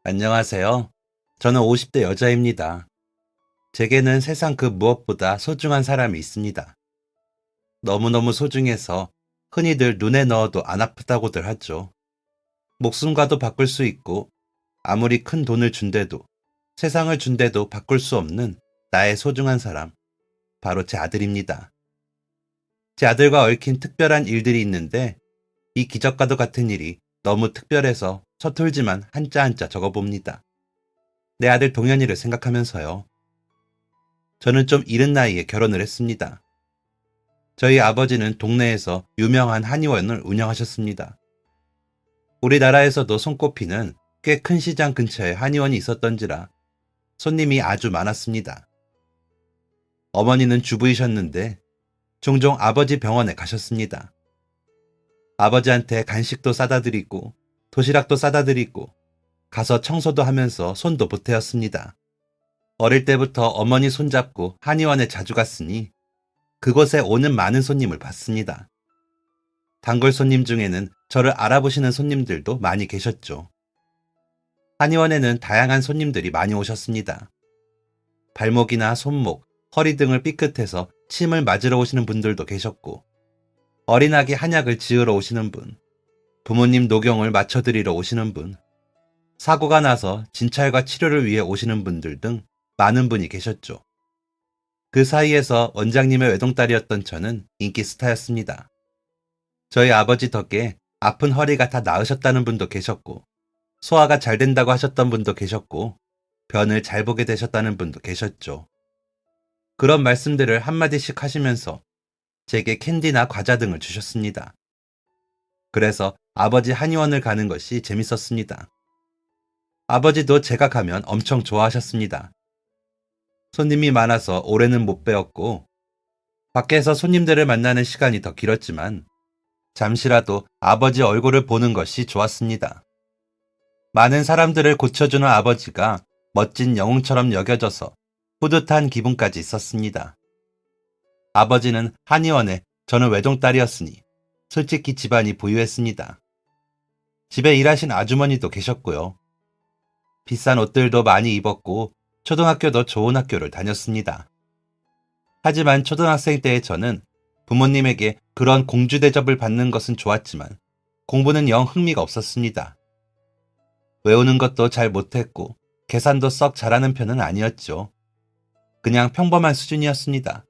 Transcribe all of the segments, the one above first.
안녕하세요. 저는 50대 여자입니다. 제게는 세상 그 무엇보다 소중한 사람이 있습니다. 너무너무 소중해서 흔히들 눈에 넣어도 안 아프다고들 하죠. 목숨과도 바꿀 수 있고 아무리 큰 돈을 준대도 세상을 준대도 바꿀 수 없는 나의 소중한 사람, 바로 제 아들입니다. 제 아들과 얽힌 특별한 일들이 있는데 이 기적과도 같은 일이 너무 특별해서 서툴지만 한자 한자 적어봅니다. 내 아들 동현이를 생각하면서요. 저는 좀 이른 나이에 결혼을 했습니다. 저희 아버지는 동네에서 유명한 한의원을 운영하셨습니다. 우리나라에서도 손꼽히는 꽤 큰 시장 근처에 한의원이 있었던지라 손님이 아주 많았습니다. 어머니는 주부이셨는데 종종 아버지 병원에 가셨습니다. 아버지한테 간식도 싸다 드리고 도시락도 싸다 드리고 가서 청소도 하면서 손도 보태었습니다. 어릴 때부터 어머니 손잡고 한의원에 자주 갔으니 그곳에 오는 많은 손님을 봤습니다. 단골 손님 중에는 저를 알아보시는 손님들도 많이 계셨죠. 한의원에는 다양한 손님들이 많이 오셨습니다. 발목이나 손목, 허리 등을 삐끗해서 침을 맞으러 오시는 분들도 계셨고, 어린아기 한약을 지으러 오시는 분, 부모님 녹용을 맞춰드리러 오시는 분, 사고가 나서 진찰과 치료를 위해 오시는 분들 등 많은 분이 계셨죠. 그 사이에서 원장님의 외동딸이었던 저는 인기 스타였습니다. 저희 아버지 덕에 아픈 허리가 다 나으셨다는 분도 계셨고, 소화가 잘 된다고 하셨던 분도 계셨고, 변을 잘 보게 되셨다는 분도 계셨죠. 그런 말씀들을 한마디씩 하시면서 제게 캔디나 과자 등을 주셨습니다. 그래서 아버지 한의원을 가는 것이 재밌었습니다. 아버지도 제가 가면 엄청 좋아하셨습니다. 손님이 많아서 올해는 못 배웠고, 밖에서 손님들을 만나는 시간이 더 길었지만, 잠시라도 아버지 얼굴을 보는 것이 좋았습니다. 많은 사람들을 고쳐주는 아버지가 멋진 영웅처럼 여겨져서 뿌듯한 기분까지 있었습니다. 아버지는 한의원에, 저는 외동딸이었으니 솔직히 집안이 부유했습니다. 집에 일하신 아주머니도 계셨고요. 비싼 옷들도 많이 입었고 초등학교도 좋은 학교를 다녔습니다. 하지만 초등학생 때의 저는 부모님에게 그런 공주 대접을 받는 것은 좋았지만 공부는 영 흥미가 없었습니다. 외우는 것도 잘 못했고 계산도 썩 잘하는 편은 아니었죠. 그냥 평범한 수준이었습니다.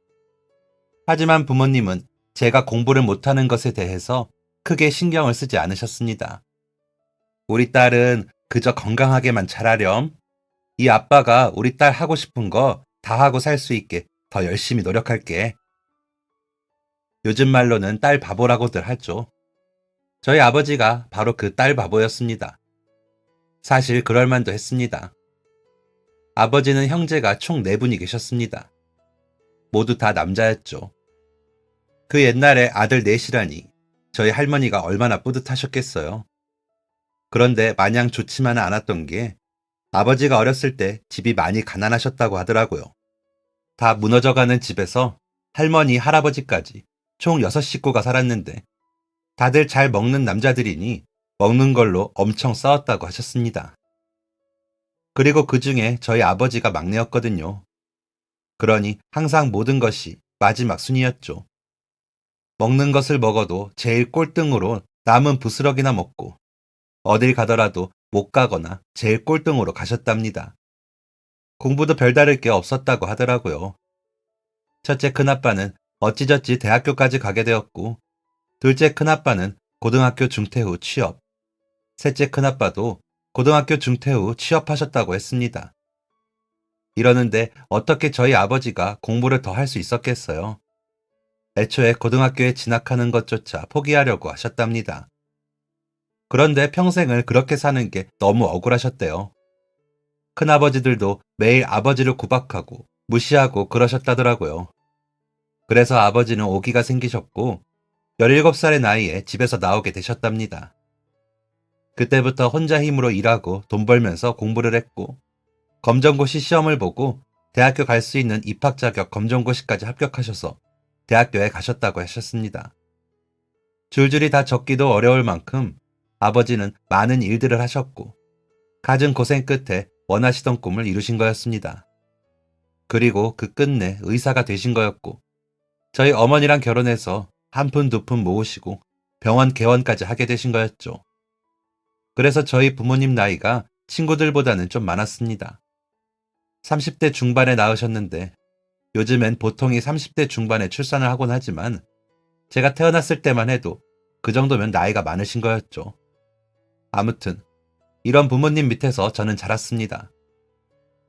하지만 부모님은 제가 공부를 못하는 것에 대해서 크게 신경을 쓰지 않으셨습니다. 우리 딸은 그저 건강하게만 자라렴. 이 아빠가 우리 딸 하고 싶은 거 다 하고 살 수 있게 더 열심히 노력할게. 요즘 말로는 딸 바보라고들 하죠. 저희 아버지가 바로 그 딸 바보였습니다. 사실 그럴 만도 했습니다. 아버지는 형제가 총 4분이 계셨습니다. 모두 다 남자였죠. 그 옛날에 아들 넷이라니 저희 할머니가 얼마나 뿌듯하셨겠어요. 그런데 마냥 좋지만은 않았던 게 아버지가 어렸을 때 집이 많이 가난하셨다고 하더라고요. 다 무너져가는 집에서 할머니, 할아버지까지 총 6식구가 살았는데 다들 잘 먹는 남자들이니 먹는 걸로 엄청 싸웠다고 하셨습니다. 그리고 그 중에 저희 아버지가 막내였거든요. 그러니 항상 모든 것이 마지막 순이었죠. 먹는 것을 먹어도 제일 꼴등으로 남은 부스럭이나 먹고 어딜 가더라도 못 가거나 제일 꼴등으로 가셨답니다. 공부도 별다를 게 없었다고 하더라고요. 첫째 큰아빠는 어찌저찌 대학교까지 가게 되었고, 둘째 큰아빠는 고등학교 중퇴 후 취업, 셋째 큰아빠도 고등학교 중퇴 후 취업하셨다고 했습니다. 이러는데 어떻게 저희 아버지가 공부를 더 할 수 있었겠어요? 애초에 고등학교에 진학하는 것조차 포기하려고 하셨답니다. 그런데 평생을 그렇게 사는 게 너무 억울하셨대요. 큰아버지들도 매일 아버지를 구박하고 무시하고 그러셨다더라고요. 그래서 아버지는 오기가 생기셨고 17살의 나이에 집에서 나오게 되셨답니다. 그때부터 혼자 힘으로 일하고 돈 벌면서 공부를 했고 검정고시 시험을 보고 대학교 갈 수 있는 입학 자격 검정고시까지 합격하셔서 대학교에 가셨다고 하셨습니다. 줄줄이 다 적기도 어려울 만큼 아버지는 많은 일들을 하셨고 갖은 고생 끝에 원하시던 꿈을 이루신 거였습니다. 그리고 그 끝내 의사가 되신 거였고, 저희 어머니랑 결혼해서 한 푼 두 푼 모으시고 병원 개원까지 하게 되신 거였죠. 그래서 저희 부모님 나이가 친구들보다는 좀 많았습니다. 30대 중반에 낳으셨는데 요즘엔 보통이 30대 중반에 출산을 하곤 하지만 제가 태어났을 때만 해도 그 정도면 나이가 많으신 거였죠. 아무튼 이런 부모님 밑에서 저는 자랐습니다.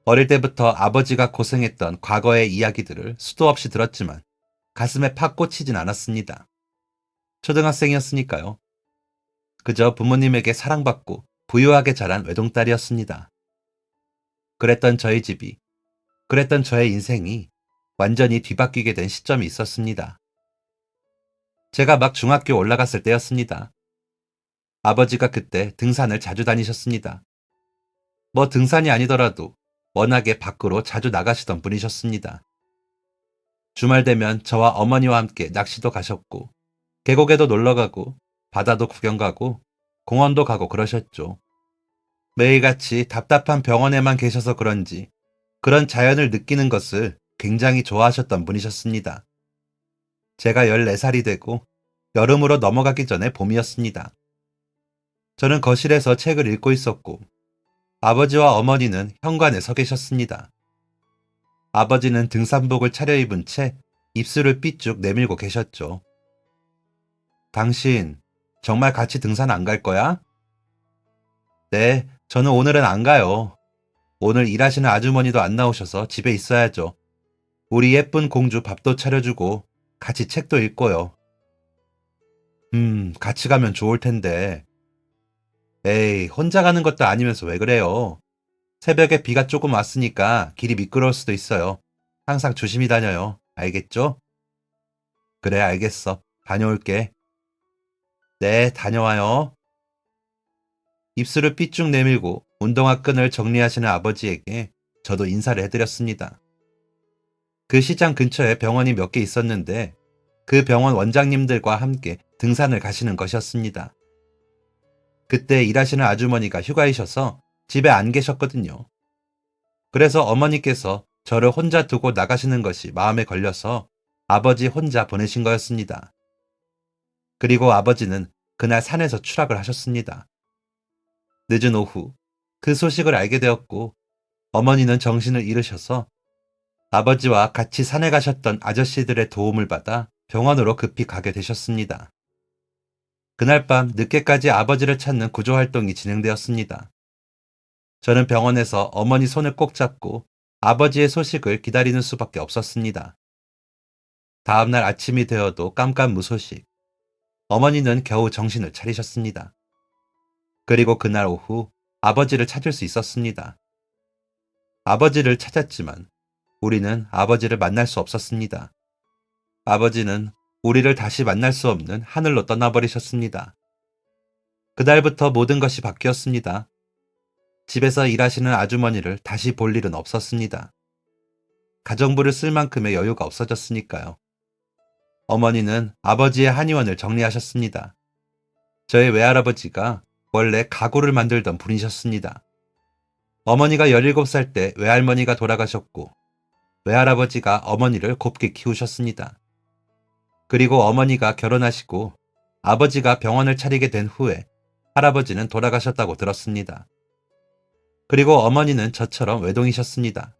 어릴 때부터 아버지가 고생했던 과거의 이야기들을 수도 없이 들었지만 가슴에 팍 꽂히진 않았습니다. 초등학생이었으니까요. 그저 부모님에게 사랑받고 부유하게 자란 외동딸이었습니다. 그랬던 저희 집이, 그랬던 저의 인생이 완전히 뒤바뀌게 된 시점이 있었습니다. 제가 막 중학교 올라갔을 때였습니다. 아버지가 그때 등산을 자주 다니셨습니다. 뭐 등산이 아니더라도 워낙에 밖으로 자주 나가시던 분이셨습니다. 주말 되면 저와 어머니와 함께 낚시도 가셨고, 계곡에도 놀러 가고, 바다도 구경 가고, 공원도 가고 그러셨죠. 매일같이 답답한 병원에만 계셔서 그런지 그런 자연을 느끼는 것을 굉장히 좋아하셨던 분이셨습니다. 제가 14살이 되고 여름으로 넘어가기 전에 봄이었습니다. 저는 거실에서 책을 읽고 있었고 아버지와 어머니는 현관에 서 계셨습니다. 아버지는 등산복을 차려입은 채 입술을 삐쭉 내밀고 계셨죠. 당신 정말 같이 등산 안 갈 거야? 네, 저는 오늘은 안 가요. 오늘 일하시는 아주머니도 안 나오셔서 집에 있어야죠. 우리 예쁜 공주 밥도 차려주고 같이 책도 읽고요. 같이 가면 좋을 텐데. 에이, 혼자 가는 것도 아니면서 왜 그래요? 새벽에 비가 조금 왔으니까 길이 미끄러울 수도 있어요. 항상 조심히 다녀요. 알겠죠? 그래, 알겠어. 다녀올게. 네, 다녀와요. 입술을 삐쭉 내밀고 운동화 끈을 정리하시는 아버지에게 저도 인사를 해드렸습니다. 그 시장 근처에 병원이 몇 개 있었는데 그 병원 원장님들과 함께 등산을 가시는 것이었습니다. 그때 일하시는 아주머니가 휴가이셔서 집에 안 계셨거든요. 그래서 어머니께서 저를 혼자 두고 나가시는 것이 마음에 걸려서 아버지 혼자 보내신 거였습니다. 그리고 아버지는 그날 산에서 추락을 하셨습니다. 늦은 오후 그 소식을 알게 되었고 어머니는 정신을 잃으셔서 아버지와 같이 산에 가셨던 아저씨들의 도움을 받아 병원으로 급히 가게 되셨습니다. 그날 밤 늦게까지 아버지를 찾는 구조 활동이 진행되었습니다. 저는 병원에서 어머니 손을 꼭 잡고 아버지의 소식을 기다리는 수밖에 없었습니다. 다음날 아침이 되어도 깜깜무소식. 어머니는 겨우 정신을 차리셨습니다. 그리고 그날 오후 아버지를 찾을 수 있었습니다. 아버지를 찾았지만 우리는 아버지를 만날 수 없었습니다. 아버지는 우리를 다시 만날 수 없는 하늘로 떠나버리셨습니다. 그날부터 모든 것이 바뀌었습니다. 집에서 일하시는 아주머니를 다시 볼 일은 없었습니다. 가정부를 쓸 만큼의 여유가 없어졌으니까요. 어머니는 아버지의 한의원을 정리하셨습니다. 저의 외할아버지가 원래 가구를 만들던 분이셨습니다. 어머니가 17살 때 외할머니가 돌아가셨고 외할아버지가 어머니를 곱게 키우셨습니다. 그리고 어머니가 결혼하시고 아버지가 병원을 차리게 된 후에 할아버지는 돌아가셨다고 들었습니다. 그리고 어머니는 저처럼 외동이셨습니다.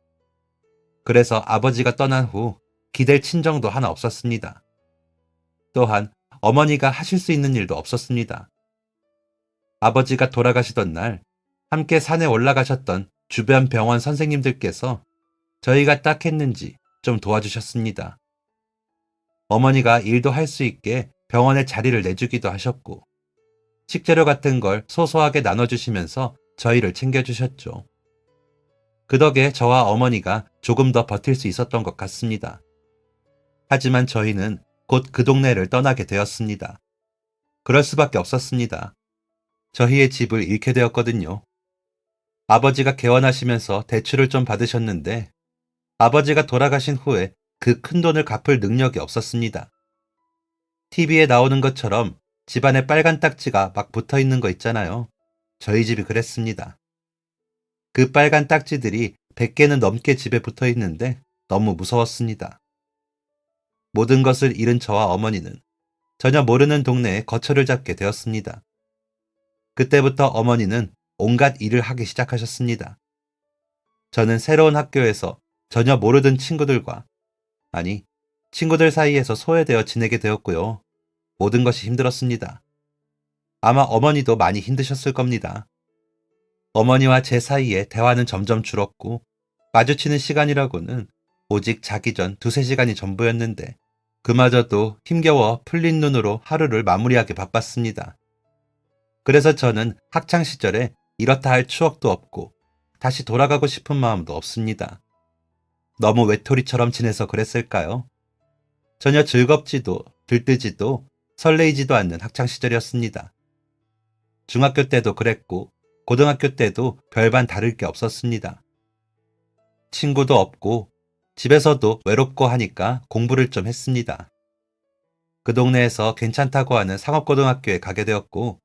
그래서 아버지가 떠난 후 기댈 친정도 하나 없었습니다. 또한 어머니가 하실 수 있는 일도 없었습니다. 아버지가 돌아가시던 날 함께 산에 올라가셨던 주변 병원 선생님들께서 저희가 딱 했는지 좀 도와주셨습니다. 어머니가 일도 할 수 있게 병원에 자리를 내주기도 하셨고 식재료 같은 걸 소소하게 나눠주시면서 저희를 챙겨주셨죠. 그 덕에 저와 어머니가 조금 더 버틸 수 있었던 것 같습니다. 하지만 저희는 곧 그 동네를 떠나게 되었습니다. 그럴 수밖에 없었습니다. 저희의 집을 잃게 되었거든요. 아버지가 개원하시면서 대출을 좀 받으셨는데 아버지가 돌아가신 후에 그 큰 돈을 갚을 능력이 없었습니다. TV에 나오는 것처럼 집안에 빨간 딱지가 막 붙어 있는 거 있잖아요. 저희 집이 그랬습니다. 그 빨간 딱지들이 100개는 넘게 집에 붙어 있는데 너무 무서웠습니다. 모든 것을 잃은 저와 어머니는 전혀 모르는 동네에 거처를 잡게 되었습니다. 그때부터 어머니는 온갖 일을 하기 시작하셨습니다. 저는 새로운 학교에서 전혀 모르던 친구들과, 아니, 친구들 사이에서 소외되어 지내게 되었고요. 모든 것이 힘들었습니다. 아마 어머니도 많이 힘드셨을 겁니다. 어머니와 제 사이에 대화는 점점 줄었고, 마주치는 시간이라고는 오직 자기 전 2~3시간이 전부였는데, 그마저도 힘겨워 풀린 눈으로 하루를 마무리하기 바빴습니다. 그래서 저는 학창 시절에 이렇다 할 추억도 없고, 다시 돌아가고 싶은 마음도 없습니다. 너무 외톨이처럼 지내서 그랬을까요? 전혀 즐겁지도 들뜨지도 설레이지도 않는 학창 시절이었습니다. 중학교 때도 그랬고 고등학교 때도 별반 다를 게 없었습니다. 친구도 없고 집에서도 외롭고 하니까 공부를 좀 했습니다. 그 동네에서 괜찮다고 하는 상업고등학교에 가게 되었고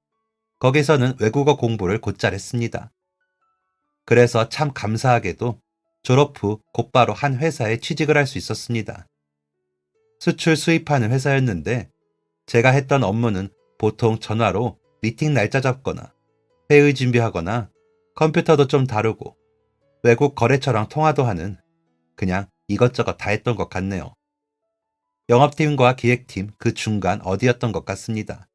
거기서는 외국어 공부를 곧잘 했습니다. 그래서 참 감사하게도 졸업 후 곧바로 한 회사에 취직을 할 수 있었습니다. 수출 수입하는 회사였는데 제가 했던 업무는 보통 전화로 미팅 날짜 잡거나 회의 준비하거나 컴퓨터도 좀 다루고 외국 거래처랑 통화도 하는 그냥 이것저것 다 했던 것 같네요. 영업팀과 기획팀 그 중간 어디였던 것 같습니다.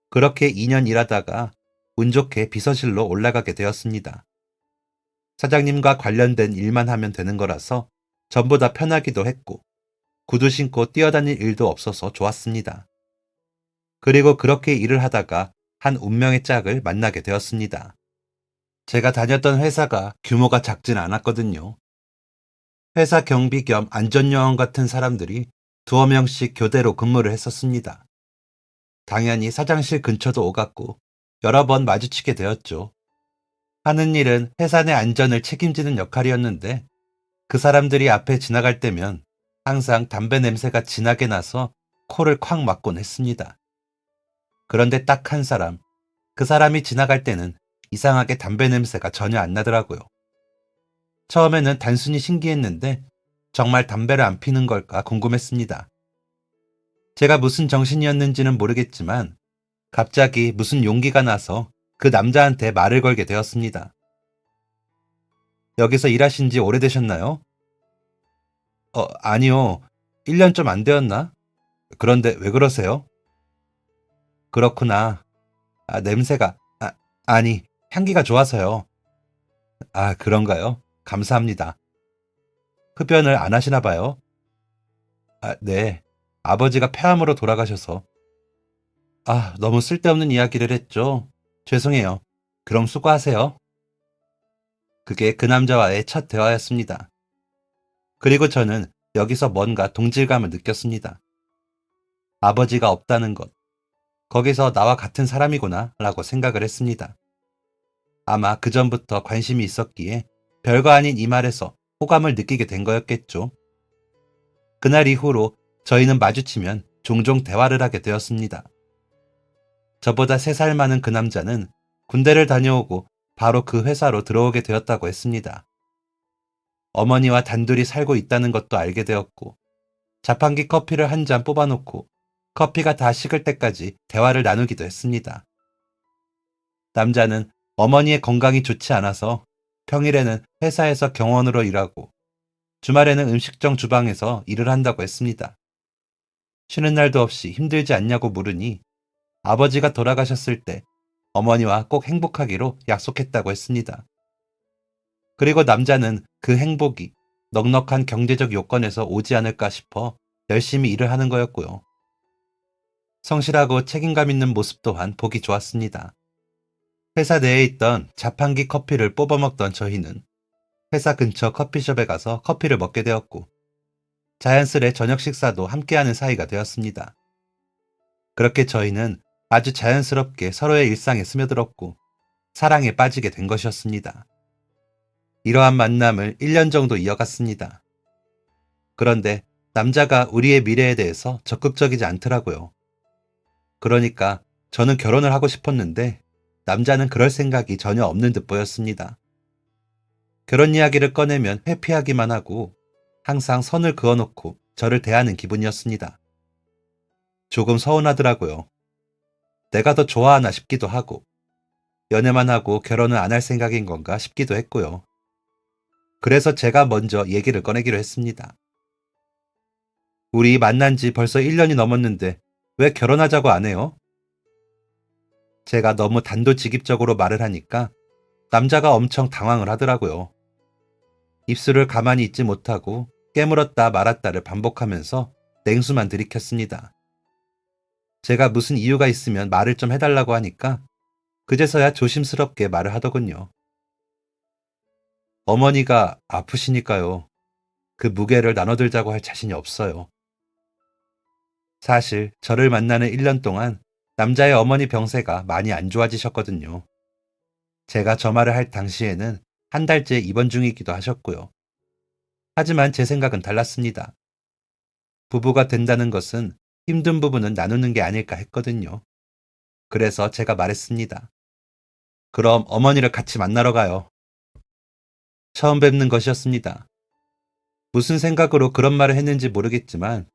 그렇게 2년 일하다가 운 좋게 비서실로 올라가게 되었습니다. 사장님과 관련된 일만 하면 되는 거라서 전부 다 편하기도 했고 구두 신고 뛰어다닐 일도 없어서 좋았습니다. 그리고 그렇게 일을 하다가 한 운명의 짝을 만나게 되었습니다. 제가 다녔던 회사가 규모가 작진 않았거든요. 회사 경비 겸 안전요원 같은 사람들이 2~3명씩 교대로 근무를 했었습니다. 당연히 사장실 근처도 오갔고 여러 번 마주치게 되었죠. 하는 일은 회사 내 안전을 책임지는 역할이었는데 그 사람들이 앞에 지나갈 때면 항상 담배 냄새가 진하게 나서 코를 콱 막곤 했습니다. 그런데 딱 한 사람, 그 사람이 지나갈 때는 이상하게 담배 냄새가 전혀 안 나더라고요. 처음에는 단순히 신기했는데 정말 담배를 안 피는 걸까 궁금했습니다. 제가 무슨 정신이었는지는 모르겠지만 갑자기 무슨 용기가 나서 그 남자한테 말을 걸게 되었습니다. 여기서 일하신 지 오래되셨나요? 아니요. 1년 좀 안 되었나? 그런데 왜 그러세요? 그렇구나. 냄새가, 아니, 향기가 좋아서요. 그런가요? 감사합니다. 흡연을 안 하시나 봐요? 네. 아버지가 폐암으로 돌아가셔서. 너무 쓸데없는 이야기를 했죠. 죄송해요. 그럼 수고하세요. 그게 그 남자와의 첫 대화였습니다. 그리고 저는 여기서 뭔가 동질감을 느꼈습니다. 아버지가 없다는 것. 거기서 나와 같은 사람이구나 라고 생각을 했습니다. 아마 그전부터 관심이 있었기에 별거 아닌 이 말에서 호감을 느끼게 된 거였겠죠. 그날 이후로 저희는 마주치면 종종 대화를 하게 되었습니다. 저보다 3살 많은 그 남자는 군대를 다녀오고 바로 그 회사로 들어오게 되었다고 했습니다. 어머니와 단둘이 살고 있다는 것도 알게 되었고 자판기 커피를 한 잔 뽑아놓고 커피가 다 식을 때까지 대화를 나누기도 했습니다. 남자는 어머니의 건강이 좋지 않아서 평일에는 회사에서 경원으로 일하고 주말에는 음식점 주방에서 일을 한다고 했습니다. 쉬는 날도 없이 힘들지 않냐고 물으니 아버지가 돌아가셨을 때 어머니와 꼭 행복하기로 약속했다고 했습니다. 그리고 남자는 그 행복이 넉넉한 경제적 요건에서 오지 않을까 싶어 열심히 일을 하는 거였고요. 성실하고 책임감 있는 모습 또한 보기 좋았습니다. 회사 내에 있던 자판기 커피를 뽑아 먹던 저희는 회사 근처 커피숍에 가서 커피를 먹게 되었고 자연스레 저녁 식사도 함께하는 사이가 되었습니다. 그렇게 저희는 아주 자연스럽게 서로의 일상에 스며들었고 사랑에 빠지게 된 것이었습니다. 이러한 만남을 1년 정도 이어갔습니다. 그런데 남자가 우리의 미래에 대해서 적극적이지 않더라고요. 그러니까 저는 결혼을 하고 싶었는데 남자는 그럴 생각이 전혀 없는 듯 보였습니다. 결혼 이야기를 꺼내면 회피하기만 하고 항상 선을 그어놓고 저를 대하는 기분이었습니다. 조금 서운하더라고요. 내가 더 좋아하나 싶기도 하고 연애만 하고 결혼은 안 할 생각인 건가 싶기도 했고요. 그래서 제가 먼저 얘기를 꺼내기로 했습니다. 우리 만난 지 벌써 1년이 넘었는데 왜 결혼하자고 안 해요? 제가 너무 단도직입적으로 말을 하니까 남자가 엄청 당황을 하더라고요. 입술을 가만히 있지 못하고 깨물었다 말았다를 반복하면서 냉수만 들이켰습니다. 제가 무슨 이유가 있으면 말을 좀 해달라고 하니까 그제서야 조심스럽게 말을 하더군요. 어머니가 아프시니까요. 그 무게를 나눠들자고 할 자신이 없어요. 사실 저를 만나는 1년 동안 남자의 어머니 병세가 많이 안 좋아지셨거든요. 제가 저 말을 할 당시에는 한 달째 입원 중이기도 하셨고요. 하지만 제 생각은 달랐습니다. 부부가 된다는 것은 힘든 부분은 나누는 게 아닐까 했거든요. 그래서 제가 말했습니다. 그럼 어머니를 같이 만나러 가요. 처음 뵙는 것이었습니다. 무슨 생각으로 그런 말을 했는지 모르겠지만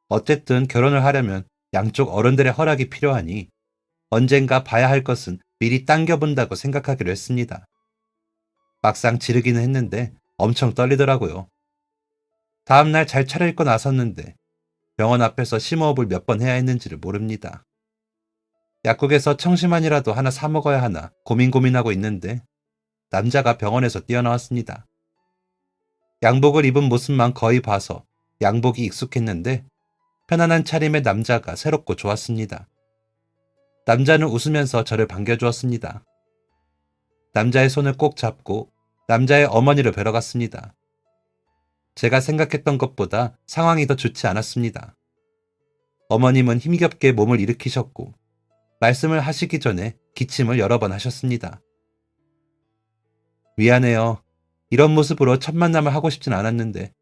어쨌든 결혼을 하려면 양쪽 어른들의 허락이 필요하니 언젠가 봐야 할 것은 미리 당겨본다고 생각하기로 했습니다. 막상 지르기는 했는데 엄청 떨리더라고요. 다음날 잘 차려입고 나섰는데 병원 앞에서 심호흡을 몇 번 해야 했는지를 모릅니다. 약국에서 청심환이라도 하나 사 먹어야 하나 고민하고 있는데 남자가 병원에서 뛰어나왔습니다. 양복을 입은 모습만 거의 봐서 양복이 익숙했는데 편안한 차림의 남자가 새롭고 좋았습니다. 남자는 웃으면서 저를 반겨주었습니다. 남자의 손을 꼭 잡고 남자의 어머니를 뵈러 갔습니다. 제가 생각했던 것보다 상황이 더 좋지 않았습니다. 어머님은 힘겹게 몸을 일으키셨고 말씀을 하시기 전에 기침을 여러 번 하셨습니다. 미안해요. 이런 모습으로 첫 만남을 하고 싶진 않았는데.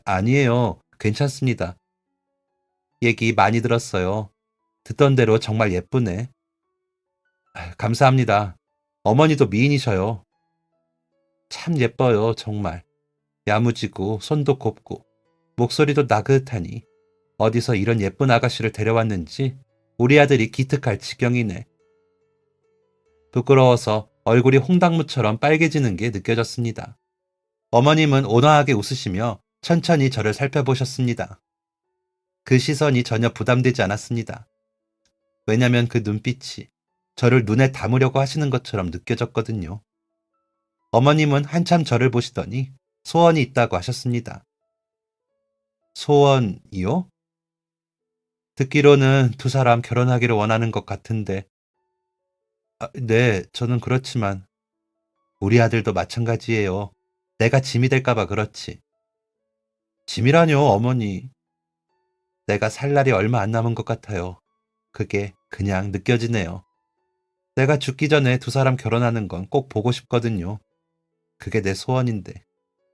아니에요. 괜찮습니다. 얘기 많이 들었어요. 듣던 대로 정말 예쁘네. 감사합니다. 어머니도 미인이셔요. 참 예뻐요, 정말. 야무지고 손도 곱고 목소리도 나긋하니 어디서 이런 예쁜 아가씨를 데려왔는지 우리 아들이 기특할 지경이네. 부끄러워서 얼굴이 홍당무처럼 빨개지는 게 느껴졌습니다. 어머님은 온화하게 웃으시며 천천히 저를 살펴보셨습니다. 그 시선이 전혀 부담되지 않았습니다. 왜냐면 그 눈빛이 저를 눈에 담으려고 하시는 것처럼 느껴졌거든요. 어머님은 한참 저를 보시더니 소원이 있다고 하셨습니다. 소원이요? 듣기로는 두 사람 결혼하기를 원하는 것 같은데. 네, 저는 그렇지만 우리 아들도 마찬가지예요. 내가 짐이 될까봐 그렇지. 짐이라뇨, 어머니. 내가 살 날이 얼마 안 남은 것 같아요. 그게 그냥 느껴지네요. 내가 죽기 전에 두 사람 결혼하는 건 꼭 보고 싶거든요. 그게 내 소원인데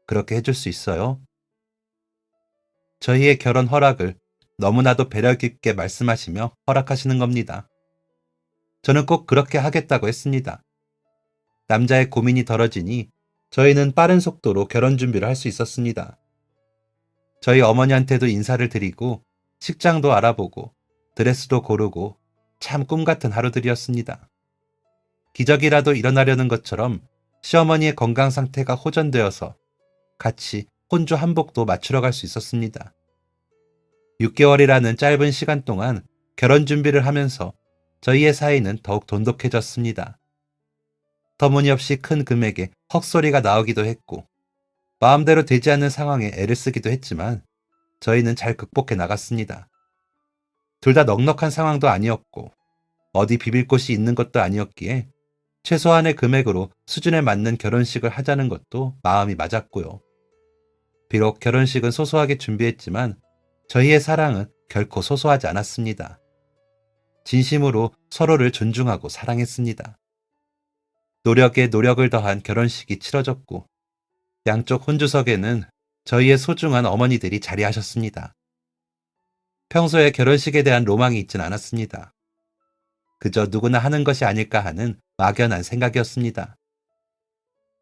그렇게 해줄 수 있어요? 저희의 결혼 허락을 너무나도 배려 깊게 말씀하시며 허락하시는 겁니다. 저는 꼭 그렇게 하겠다고 했습니다. 남자의 고민이 덜어지니 저희는 빠른 속도로 결혼 준비를 할 수 있었습니다. 저희 어머니한테도 인사를 드리고 식장도 알아보고 드레스도 고르고 참 꿈같은 하루들이었습니다. 기적이라도 일어나려는 것처럼 시어머니의 건강 상태가 호전되어서 같이 혼주 한복도 맞추러 갈 수 있었습니다. 6개월이라는 짧은 시간 동안 결혼 준비를 하면서 저희의 사이는 더욱 돈독해졌습니다. 터무니없이 큰 금액에 헛소리가 나오기도 했고 마음대로 되지 않는 상황에 애를 쓰기도 했지만 저희는 잘 극복해 나갔습니다. 둘 다 넉넉한 상황도 아니었고 어디 비빌 곳이 있는 것도 아니었기에 최소한의 금액으로 수준에 맞는 결혼식을 하자는 것도 마음이 맞았고요. 비록 결혼식은 소소하게 준비했지만 저희의 사랑은 결코 소소하지 않았습니다. 진심으로 서로를 존중하고 사랑했습니다. 노력에 노력을 더한 결혼식이 치러졌고 양쪽 혼주석에는 저희의 소중한 어머니들이 자리하셨습니다. 평소에 결혼식에 대한 로망이 있진 않았습니다. 그저 누구나 하는 것이 아닐까 하는 막연한 생각이었습니다.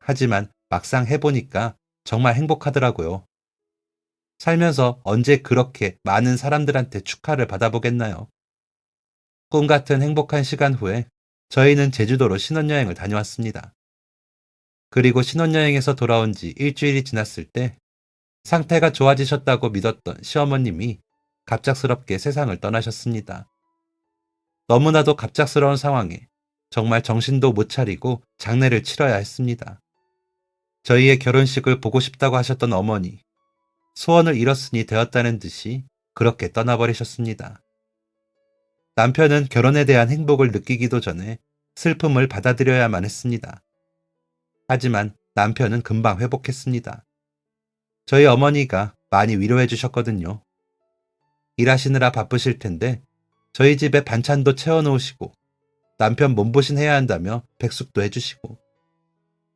하지만 막상 해보니까 정말 행복하더라고요. 살면서 언제 그렇게 많은 사람들한테 축하를 받아보겠나요? 꿈 같은 행복한 시간 후에 저희는 제주도로 신혼여행을 다녀왔습니다. 그리고 신혼여행에서 돌아온 지 일주일이 지났을 때 상태가 좋아지셨다고 믿었던 시어머님이 갑작스럽게 세상을 떠나셨습니다. 너무나도 갑작스러운 상황에 정말 정신도 못 차리고 장례를 치러야 했습니다. 저희의 결혼식을 보고 싶다고 하셨던 어머니, 소원을 이뤘으니 되었다는 듯이 그렇게 떠나버리셨습니다. 남편은 결혼에 대한 행복을 느끼기도 전에 슬픔을 받아들여야만 했습니다. 하지만 남편은 금방 회복했습니다. 저희 어머니가 많이 위로해 주셨거든요. 일하시느라 바쁘실 텐데 저희 집에 반찬도 채워놓으시고 남편 몸보신 해야 한다며 백숙도 해주시고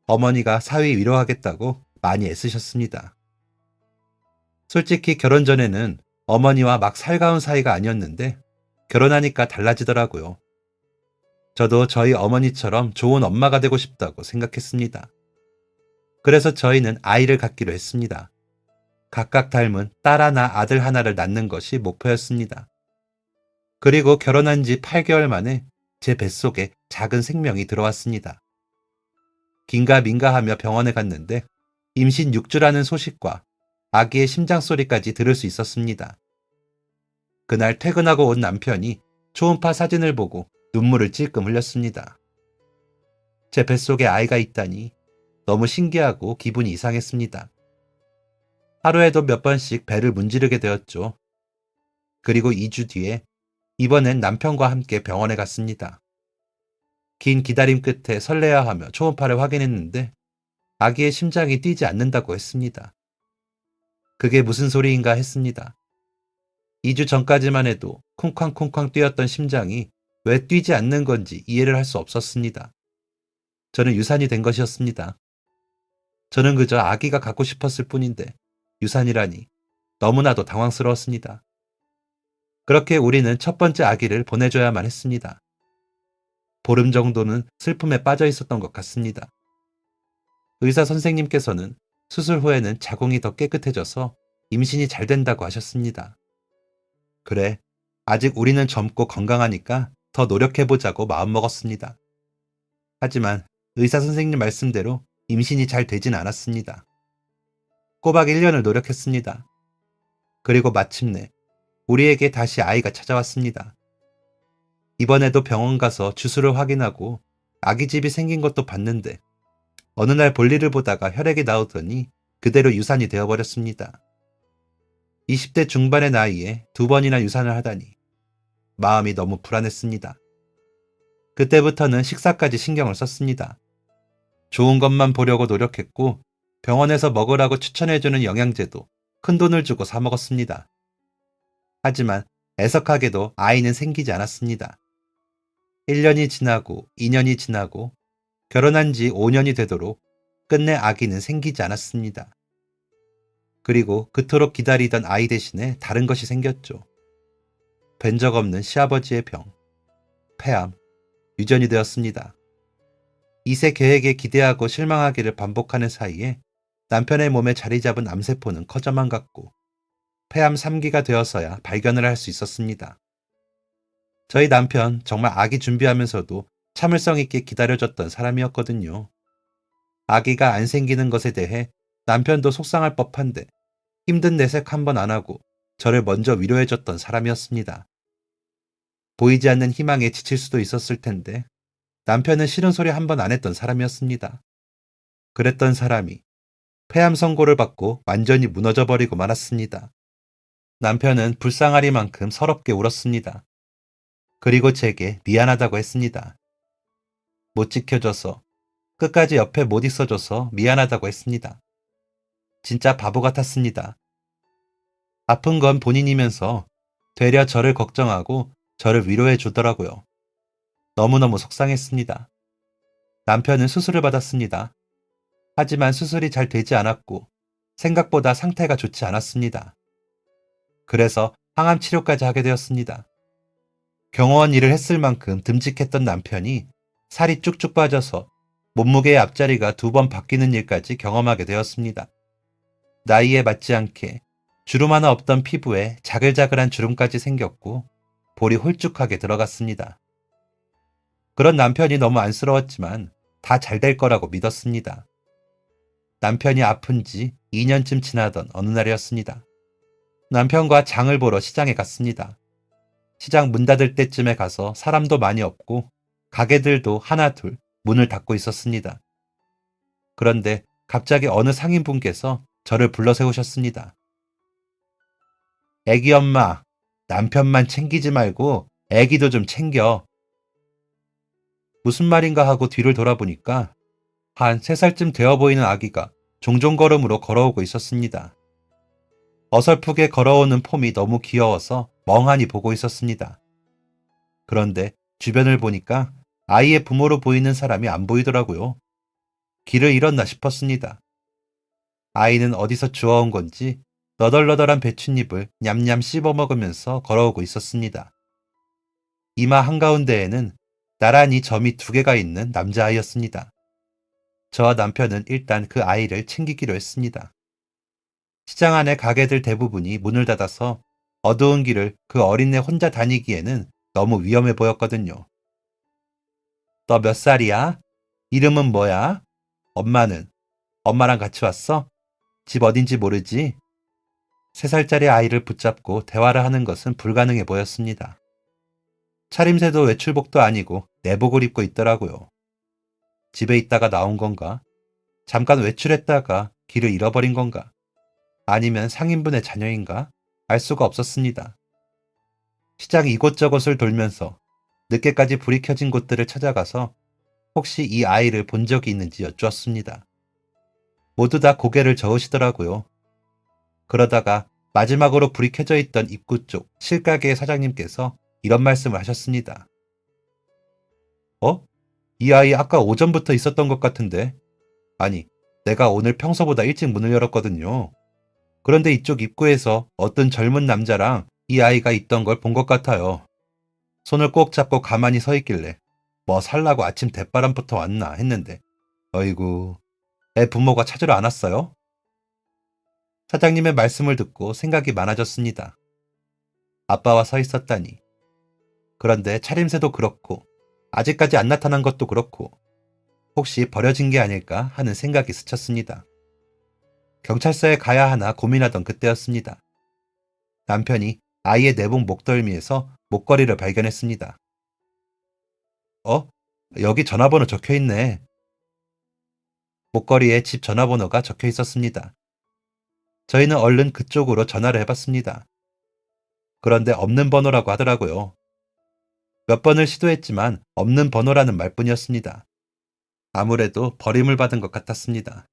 어머니가 사위 위로하겠다고 많이 애쓰셨습니다. 솔직히 결혼 전에는 어머니와 막 살가운 사이가 아니었는데 결혼하니까 달라지더라고요. 저도 저희 어머니처럼 좋은 엄마가 되고 싶다고 생각했습니다. 그래서 저희는 아이를 갖기로 했습니다. 각각 닮은 딸 하나, 아들 하나를 낳는 것이 목표였습니다. 그리고 결혼한 지 8개월 만에 제 뱃속에 작은 생명이 들어왔습니다. 긴가민가 하며 병원에 갔는데 임신 6주라는 소식과 아기의 심장 소리까지 들을 수 있었습니다. 그날 퇴근하고 온 남편이 초음파 사진을 보고 눈물을 찔끔 흘렸습니다. 제 뱃속에 아이가 있다니 너무 신기하고 기분이 이상했습니다. 하루에도 몇 번씩 배를 문지르게 되었죠. 그리고 2주 뒤에 이번엔 남편과 함께 병원에 갔습니다. 긴 기다림 끝에 설레어하며 초음파를 확인했는데 아기의 심장이 뛰지 않는다고 했습니다. 그게 무슨 소리인가 했습니다. 2주 전까지만 해도 쿵쾅쿵쾅 뛰었던 심장이 왜 뛰지 않는 건지 이해를 할 수 없었습니다. 저는 유산이 된 것이었습니다. 저는 그저 아기가 갖고 싶었을 뿐인데 유산이라니 너무나도 당황스러웠습니다. 그렇게 우리는 첫 번째 아기를 보내줘야만 했습니다. 보름 정도는 슬픔에 빠져 있었던 것 같습니다. 의사 선생님께서는 수술 후에는 자궁이 더 깨끗해져서 임신이 잘 된다고 하셨습니다. 그래, 아직 우리는 젊고 건강하니까 더 노력해보자고 마음먹었습니다. 하지만 의사 선생님 말씀대로 임신이 잘 되진 않았습니다. 꼬박 1년을 노력했습니다. 그리고 마침내 우리에게 다시 아이가 찾아왔습니다. 이번에도 병원 가서 주수를 확인하고 아기집이 생긴 것도 봤는데 어느 날 볼일을 보다가 혈액이 나오더니 그대로 유산이 되어버렸습니다. 20대 중반의 나이에 2번이나 유산을 하다니 마음이 너무 불안했습니다. 그때부터는 식사까지 신경을 썼습니다. 좋은 것만 보려고 노력했고 병원에서 먹으라고 추천해주는 영양제도 큰돈을 주고 사 먹었습니다. 하지만 애석하게도 아이는 생기지 않았습니다. 1년이 지나고 2년이 지나고 결혼한 지 5년이 되도록 끝내 아기는 생기지 않았습니다. 그리고 그토록 기다리던 아이 대신에 다른 것이 생겼죠. 뵌 적 없는 시아버지의 병, 폐암, 유전이 되었습니다. 2세 계획에 기대하고 실망하기를 반복하는 사이에 남편의 몸에 자리 잡은 암세포는 커져만 갔고 폐암 3기가 되어서야 발견을 할 수 있었습니다. 저희 남편 정말 아기 준비하면서도 참을성 있게 기다려줬던 사람이었거든요. 아기가 안 생기는 것에 대해 남편도 속상할 법한데 힘든 내색 한 번 안 하고 저를 먼저 위로해줬던 사람이었습니다. 보이지 않는 희망에 지칠 수도 있었을 텐데 남편은 싫은 소리 한 번 안 했던 사람이었습니다. 그랬던 사람이 폐암 선고를 받고 완전히 무너져버리고 말았습니다. 남편은 불쌍하리만큼 서럽게 울었습니다. 그리고 제게 미안하다고 했습니다. 못 지켜줘서, 끝까지 옆에 못 있어줘서 미안하다고 했습니다. 진짜 바보 같았습니다. 아픈 건 본인이면서 되려 저를 걱정하고 저를 위로해 주더라고요. 너무너무 속상했습니다. 남편은 수술을 받았습니다. 하지만 수술이 잘 되지 않았고 생각보다 상태가 좋지 않았습니다. 그래서 항암 치료까지 하게 되었습니다. 경호원 일을 했을 만큼 듬직했던 남편이 살이 쭉쭉 빠져서 몸무게의 앞자리가 2번 바뀌는 일까지 경험하게 되었습니다. 나이에 맞지 않게 주름 하나 없던 피부에 자글자글한 주름까지 생겼고 볼이 홀쭉하게 들어갔습니다. 그런 남편이 너무 안쓰러웠지만 다 잘 될 거라고 믿었습니다. 남편이 아픈 지 2년쯤 지나던 어느 날이었습니다. 남편과 장을 보러 시장에 갔습니다. 시장 문 닫을 때쯤에 가서 사람도 많이 없고 가게들도 하나 둘 문을 닫고 있었습니다. 그런데 갑자기 어느 상인분께서 저를 불러 세우셨습니다. 애기 엄마, 남편만 챙기지 말고 애기도 좀 챙겨. 무슨 말인가 하고 뒤를 돌아보니까 한 3살쯤 되어 보이는 아기가 종종걸음으로 걸어오고 있었습니다. 어설프게 걸어오는 폼이 너무 귀여워서 멍하니 보고 있었습니다. 그런데 주변을 보니까 아이의 부모로 보이는 사람이 안 보이더라고요. 길을 잃었나 싶었습니다. 아이는 어디서 주워온 건지 너덜너덜한 배춧잎을 냠냠 씹어 먹으면서 걸어오고 있었습니다. 이마 한가운데에는 나란히 점이 2개가 있는 남자아이였습니다. 저와 남편은 일단 그 아이를 챙기기로 했습니다. 시장 안의 가게들 대부분이 문을 닫아서 어두운 길을 그 어린애 혼자 다니기에는 너무 위험해 보였거든요. 너 몇 살이야? 이름은 뭐야? 엄마는? 엄마랑 같이 왔어? 집 어딘지 모르지? 3살짜리 아이를 붙잡고 대화를 하는 것은 불가능해 보였습니다. 차림새도 외출복도 아니고 내복을 입고 있더라고요. 집에 있다가 나온 건가? 잠깐 외출했다가 길을 잃어버린 건가? 아니면 상인분의 자녀인가? 알 수가 없었습니다. 시장 이곳저곳을 돌면서 늦게까지 불이 켜진 곳들을 찾아가서 혹시 이 아이를 본 적이 있는지 여쭈었습니다. 모두 다 고개를 저으시더라고요. 그러다가 마지막으로 불이 켜져 있던 입구 쪽 실가게의 사장님께서 이런 말씀을 하셨습니다. 이 아이 아까 오전부터 있었던 것 같은데. 아니, 내가 오늘 평소보다 일찍 문을 열었거든요. 그런데 이쪽 입구에서 어떤 젊은 남자랑 이 아이가 있던 걸 본 것 같아요. 손을 꼭 잡고 가만히 서 있길래 뭐 살라고 아침 대바람부터 왔나 했는데 어이구, 애 부모가 찾으러 안 왔어요? 사장님의 말씀을 듣고 생각이 많아졌습니다. 아빠와 서 있었다니. 그런데 차림새도 그렇고 아직까지 안 나타난 것도 그렇고 혹시 버려진 게 아닐까 하는 생각이 스쳤습니다. 경찰서에 가야 하나 고민하던 그때였습니다. 남편이 아이의 내복 목덜미에서 목걸이를 발견했습니다. 여기 전화번호 적혀 있네. 목걸이에 집 전화번호가 적혀 있었습니다. 저희는 얼른 그쪽으로 전화를 해봤습니다. 그런데 없는 번호라고 하더라고요. 몇 번을 시도했지만 없는 번호라는 말뿐이었습니다. 아무래도 버림을 받은 것 같았습니다.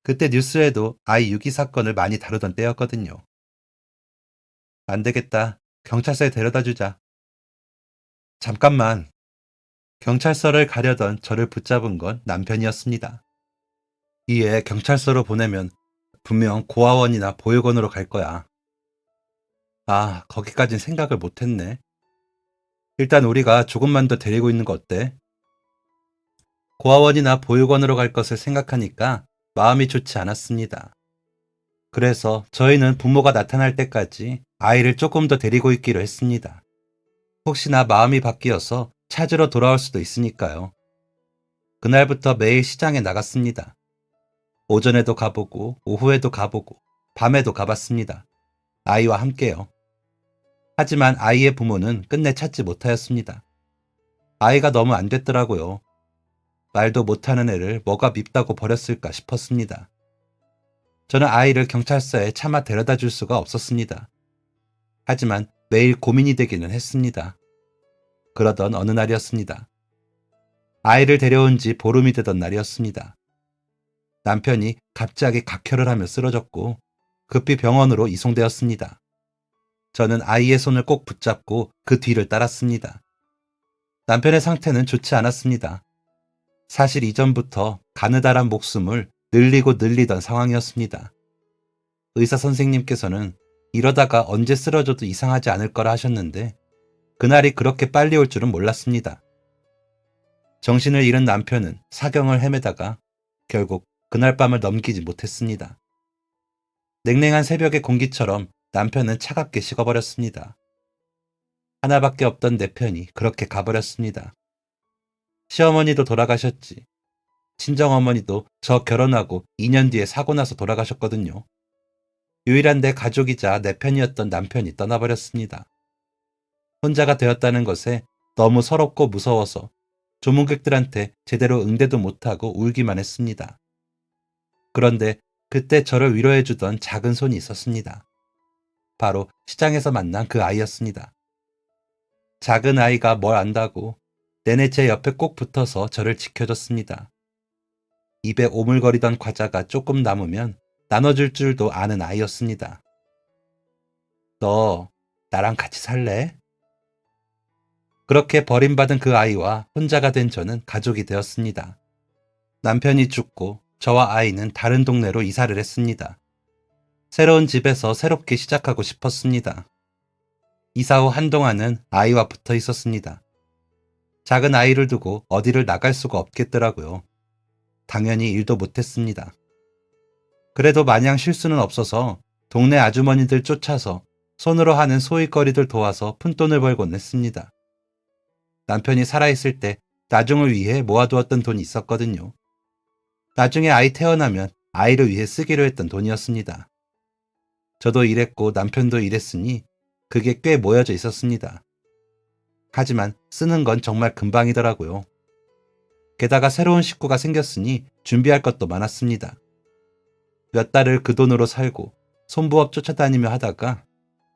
그때 뉴스에도 아이 유기 사건을 많이 다루던 때였거든요. 안 되겠다. 경찰서에 데려다 주자. 잠깐만. 경찰서를 가려던 저를 붙잡은 건 남편이었습니다. 이 애 경찰서로 보내면 분명 고아원이나 보육원으로 갈 거야. 아, 거기까진 생각을 못했네. 일단 우리가 조금만 더 데리고 있는 거 어때? 고아원이나 보육원으로 갈 것을 생각하니까 마음이 좋지 않았습니다. 그래서 저희는 부모가 나타날 때까지 아이를 조금 더 데리고 있기로 했습니다. 혹시나 마음이 바뀌어서 찾으러 돌아올 수도 있으니까요. 그날부터 매일 시장에 나갔습니다. 오전에도 가보고 오후에도 가보고 밤에도 가봤습니다. 아이와 함께요. 하지만 아이의 부모는 끝내 찾지 못하였습니다. 아이가 너무 안 됐더라고요. 말도 못하는 애를 뭐가 밉다고 버렸을까 싶었습니다. 저는 아이를 경찰서에 차마 데려다 줄 수가 없었습니다. 하지만 매일 고민이 되기는 했습니다. 그러던 어느 날이었습니다. 아이를 데려온 지 보름이 되던 날이었습니다. 남편이 갑자기 각혈을 하며 쓰러졌고 급히 병원으로 이송되었습니다. 저는 아이의 손을 꼭 붙잡고 그 뒤를 따랐습니다. 남편의 상태는 좋지 않았습니다. 사실 이전부터 가느다란 목숨을 늘리고 늘리던 상황이었습니다. 의사 선생님께서는 이러다가 언제 쓰러져도 이상하지 않을 거라 하셨는데 그날이 그렇게 빨리 올 줄은 몰랐습니다. 정신을 잃은 남편은 사경을 헤매다가 결국 그날 밤을 넘기지 못했습니다. 냉랭한 새벽의 공기처럼 남편은 차갑게 식어버렸습니다. 하나밖에 없던 내 편이 그렇게 가버렸습니다. 시어머니도 돌아가셨지. 친정어머니도 저 결혼하고 2년 뒤에 사고 나서 돌아가셨거든요. 유일한 내 가족이자 내 편이었던 남편이 떠나버렸습니다. 혼자가 되었다는 것에 너무 서럽고 무서워서 조문객들한테 제대로 응대도 못하고 울기만 했습니다. 그런데 그때 저를 위로해주던 작은 손이 있었습니다. 바로 시장에서 만난 그 아이였습니다. 작은 아이가 뭘 안다고 내내 제 옆에 꼭 붙어서 저를 지켜줬습니다. 입에 오물거리던 과자가 조금 남으면 나눠줄 줄도 아는 아이였습니다. 너 나랑 같이 살래? 그렇게 버림받은 그 아이와 혼자가 된 저는 가족이 되었습니다. 남편이 죽고 저와 아이는 다른 동네로 이사를 했습니다. 새로운 집에서 새롭게 시작하고 싶었습니다. 이사 후 한동안은 아이와 붙어 있었습니다. 작은 아이를 두고 어디를 나갈 수가 없겠더라고요. 당연히 일도 못했습니다. 그래도 마냥 실수는 없어서 동네 아주머니들 쫓아서 손으로 하는 소일거리들 도와서 푼돈을 벌곤 했습니다. 남편이 살아있을 때 나중을 위해 모아두었던 돈이 있었거든요. 나중에 아이 태어나면 아이를 위해 쓰기로 했던 돈이었습니다. 저도 일했고 남편도 일했으니 그게 꽤 모여져 있었습니다. 하지만 쓰는 건 정말 금방이더라고요. 게다가 새로운 식구가 생겼으니 준비할 것도 많았습니다. 몇 달을 그 돈으로 살고 손부업 쫓아다니며 하다가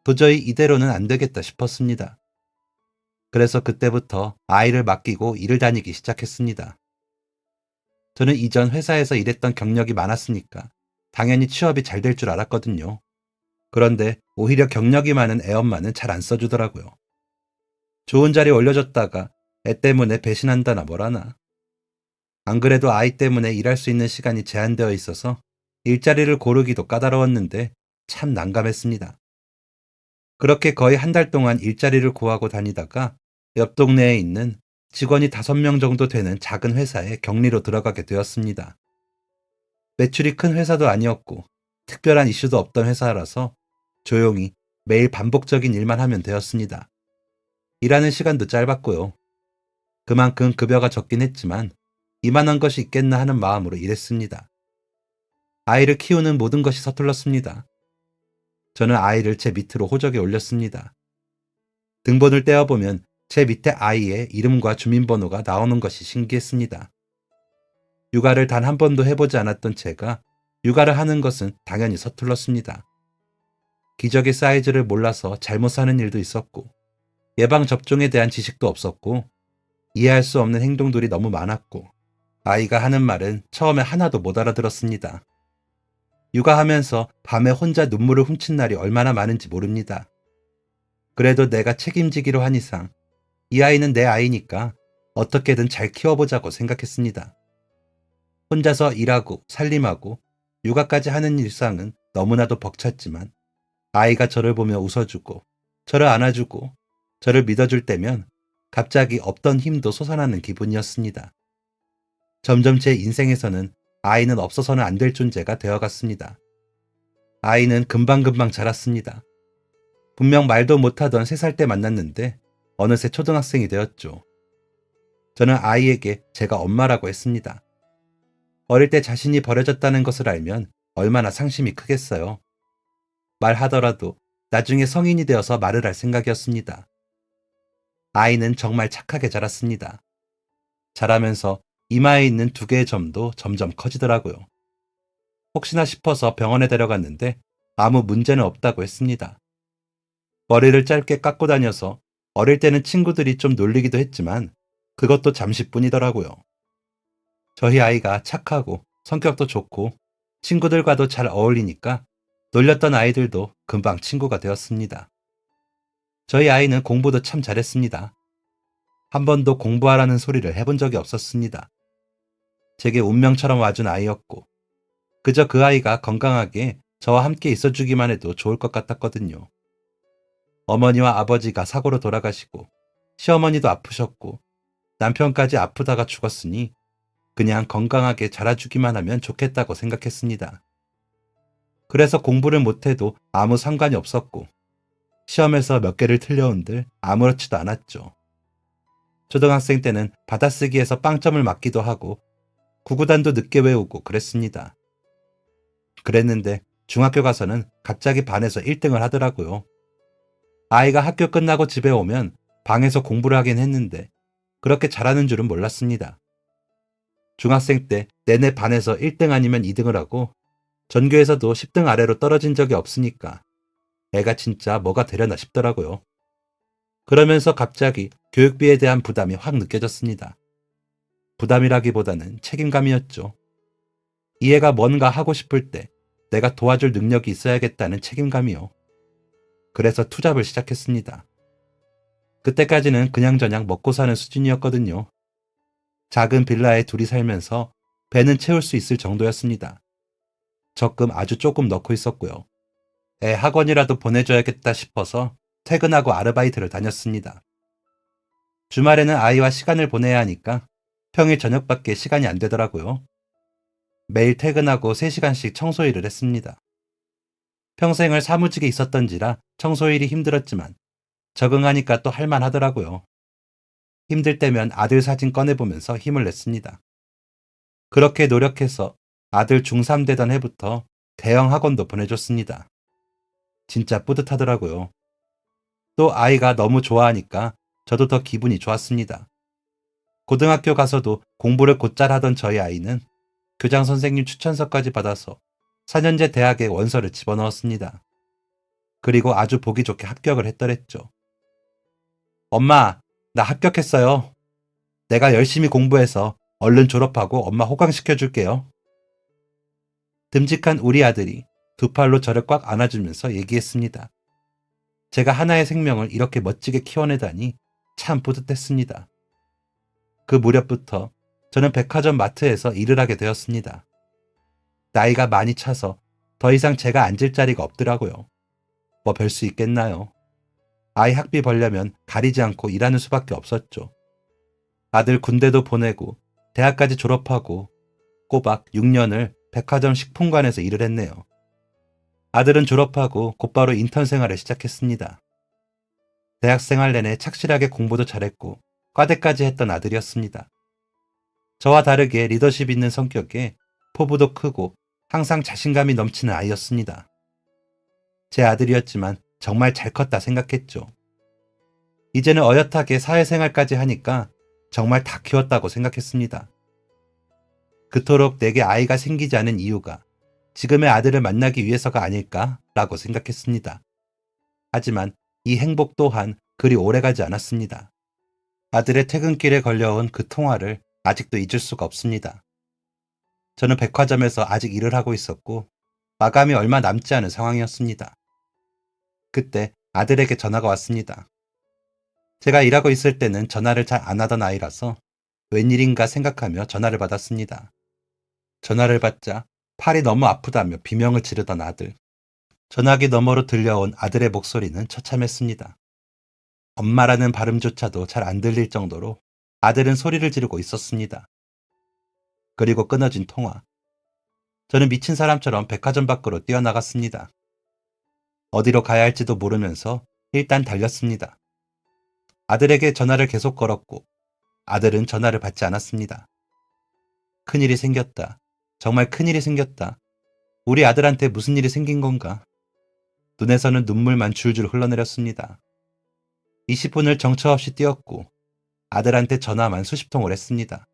도저히 이대로는 안 되겠다 싶었습니다. 그래서 그때부터 아이를 맡기고 일을 다니기 시작했습니다. 저는 이전 회사에서 일했던 경력이 많았으니까 당연히 취업이 잘 될 줄 알았거든요. 그런데 오히려 경력이 많은 애엄마는 잘 안 써주더라고요. 좋은 자리 올려줬다가 애 때문에 배신한다나 뭐라나. 안 그래도 아이 때문에 일할 수 있는 시간이 제한되어 있어서 일자리를 고르기도 까다로웠는데 참 난감했습니다. 그렇게 거의 한 달 동안 일자리를 구하고 다니다가 옆 동네에 있는 직원이 5명 정도 되는 작은 회사에 격리로 들어가게 되었습니다. 매출이 큰 회사도 아니었고 특별한 이슈도 없던 회사라서 조용히 매일 반복적인 일만 하면 되었습니다. 일하는 시간도 짧았고요. 그만큼 급여가 적긴 했지만 이만한 것이 있겠나 하는 마음으로 일했습니다. 아이를 키우는 모든 것이 서툴렀습니다. 저는 아이를 제 밑으로 호적에 올렸습니다. 등본을 떼어보면 제 밑에 아이의 이름과 주민번호가 나오는 것이 신기했습니다. 육아를 단 한 번도 해보지 않았던 제가 육아를 하는 것은 당연히 서툴렀습니다. 기저귀 사이즈를 몰라서 잘못 사는 일도 있었고 예방접종에 대한 지식도 없었고 이해할 수 없는 행동들이 너무 많았고 아이가 하는 말은 처음에 하나도 못 알아들었습니다. 육아하면서 밤에 혼자 눈물을 훔친 날이 얼마나 많은지 모릅니다. 그래도 내가 책임지기로 한 이상 이 아이는 내 아이니까 어떻게든 잘 키워보자고 생각했습니다. 혼자서 일하고 살림하고 육아까지 하는 일상은 너무나도 벅찼지만 아이가 저를 보며 웃어주고 저를 안아주고 저를 믿어줄 때면 갑자기 없던 힘도 솟아나는 기분이었습니다. 점점 제 인생에서는 아이는 없어서는 안 될 존재가 되어갔습니다. 아이는 금방금방 자랐습니다. 분명 말도 못하던 3살 때 만났는데 어느새 초등학생이 되었죠. 저는 아이에게 제가 엄마라고 했습니다. 어릴 때 자신이 버려졌다는 것을 알면 얼마나 상심이 크겠어요. 말하더라도 나중에 성인이 되어서 말을 할 생각이었습니다. 아이는 정말 착하게 자랐습니다. 자라면서 이마에 있는 2개의 점도 점점 커지더라고요. 혹시나 싶어서 병원에 데려갔는데 아무 문제는 없다고 했습니다. 머리를 짧게 깎고 다녀서 어릴 때는 친구들이 좀 놀리기도 했지만 그것도 잠시뿐이더라고요. 저희 아이가 착하고 성격도 좋고 친구들과도 잘 어울리니까 놀렸던 아이들도 금방 친구가 되었습니다. 저희 아이는 공부도 참 잘했습니다. 한 번도 공부하라는 소리를 해본 적이 없었습니다. 제게 운명처럼 와준 아이였고 그저 그 아이가 건강하게 저와 함께 있어주기만 해도 좋을 것 같았거든요. 어머니와 아버지가 사고로 돌아가시고 시어머니도 아프셨고 남편까지 아프다가 죽었으니 그냥 건강하게 자라주기만 하면 좋겠다고 생각했습니다. 그래서 공부를 못해도 아무 상관이 없었고 시험에서 몇 개를 틀려온들 아무렇지도 않았죠. 초등학생 때는 받아쓰기에서 빵점을 맞기도 하고 구구단도 늦게 외우고 그랬습니다. 그랬는데 중학교 가서는 갑자기 반에서 1등을 하더라고요. 아이가 학교 끝나고 집에 오면 방에서 공부를 하긴 했는데 그렇게 잘하는 줄은 몰랐습니다. 중학생 때 내내 반에서 1등 아니면 2등을 하고 전교에서도 10등 아래로 떨어진 적이 없으니까 애가 진짜 뭐가 되려나 싶더라고요. 그러면서 갑자기 교육비에 대한 부담이 확 느껴졌습니다. 부담이라기보다는 책임감이었죠. 이 애가 뭔가 하고 싶을 때 내가 도와줄 능력이 있어야겠다는 책임감이요. 그래서 투잡을 시작했습니다. 그때까지는 그냥저냥 먹고 사는 수준이었거든요. 작은 빌라에 둘이 살면서 배는 채울 수 있을 정도였습니다. 적금 아주 조금 넣고 있었고요. 애 학원이라도 보내줘야겠다 싶어서 퇴근하고 아르바이트를 다녔습니다. 주말에는 아이와 시간을 보내야 하니까 평일 저녁밖에 시간이 안 되더라고요. 매일 퇴근하고 3시간씩 청소일을 했습니다. 평생을 사무직에 있었던지라 청소일이 힘들었지만 적응하니까 또 할만하더라고요. 힘들 때면 아들 사진 꺼내보면서 힘을 냈습니다. 그렇게 노력해서 아들 중3 되던 해부터 대형 학원도 보내줬습니다. 진짜 뿌듯하더라고요. 또 아이가 너무 좋아하니까 저도 더 기분이 좋았습니다. 고등학교 가서도 공부를 곧잘 하던 저희 아이는 교장 선생님 추천서까지 받아서 4년제 대학에 원서를 집어넣었습니다. 그리고 아주 보기 좋게 합격을 했더랬죠. 엄마, 나 합격했어요. 내가 열심히 공부해서 얼른 졸업하고 엄마 호강시켜줄게요. 듬직한 우리 아들이 두 팔로 저를 꽉 안아주면서 얘기했습니다. 제가 하나의 생명을 이렇게 멋지게 키워내다니 참 뿌듯했습니다. 그 무렵부터 저는 백화점 마트에서 일을 하게 되었습니다. 나이가 많이 차서 더 이상 제가 앉을 자리가 없더라고요. 뭐 별 수 있겠나요? 아이 학비 벌려면 가리지 않고 일하는 수밖에 없었죠. 아들 군대도 보내고 대학까지 졸업하고 꼬박 6년을 백화점 식품관에서 일을 했네요. 아들은 졸업하고 곧바로 인턴 생활을 시작했습니다. 대학 생활 내내 착실하게 공부도 잘했고 과대까지 했던 아들이었습니다. 저와 다르게 리더십 있는 성격에 포부도 크고 항상 자신감이 넘치는 아이였습니다. 제 아들이었지만 정말 잘 컸다 생각했죠. 이제는 어엿하게 사회생활까지 하니까 정말 다 키웠다고 생각했습니다. 그토록 내게 아이가 생기지 않은 이유가 지금의 아들을 만나기 위해서가 아닐까라고 생각했습니다. 하지만 이 행복 또한 그리 오래가지 않았습니다. 아들의 퇴근길에 걸려온 그 통화를 아직도 잊을 수가 없습니다. 저는 백화점에서 아직 일을 하고 있었고 마감이 얼마 남지 않은 상황이었습니다. 그때 아들에게 전화가 왔습니다. 제가 일하고 있을 때는 전화를 잘 안 하던 아이라서 웬일인가 생각하며 전화를 받았습니다. 전화를 받자 팔이 너무 아프다며 비명을 지르던 아들. 전화기 너머로 들려온 아들의 목소리는 처참했습니다. 엄마라는 발음조차도 잘 안 들릴 정도로 아들은 소리를 지르고 있었습니다. 그리고 끊어진 통화. 저는 미친 사람처럼 백화점 밖으로 뛰어나갔습니다. 어디로 가야 할지도 모르면서 일단 달렸습니다. 아들에게 전화를 계속 걸었고 아들은 전화를 받지 않았습니다. 큰일이 생겼다. 정말 큰일이 생겼다. 우리 아들한테 무슨 일이 생긴 건가? 눈에서는 눈물만 줄줄 흘러내렸습니다. 20분을 정처 없이 뛰었고 아들한테 전화만 수십 통을 했습니다.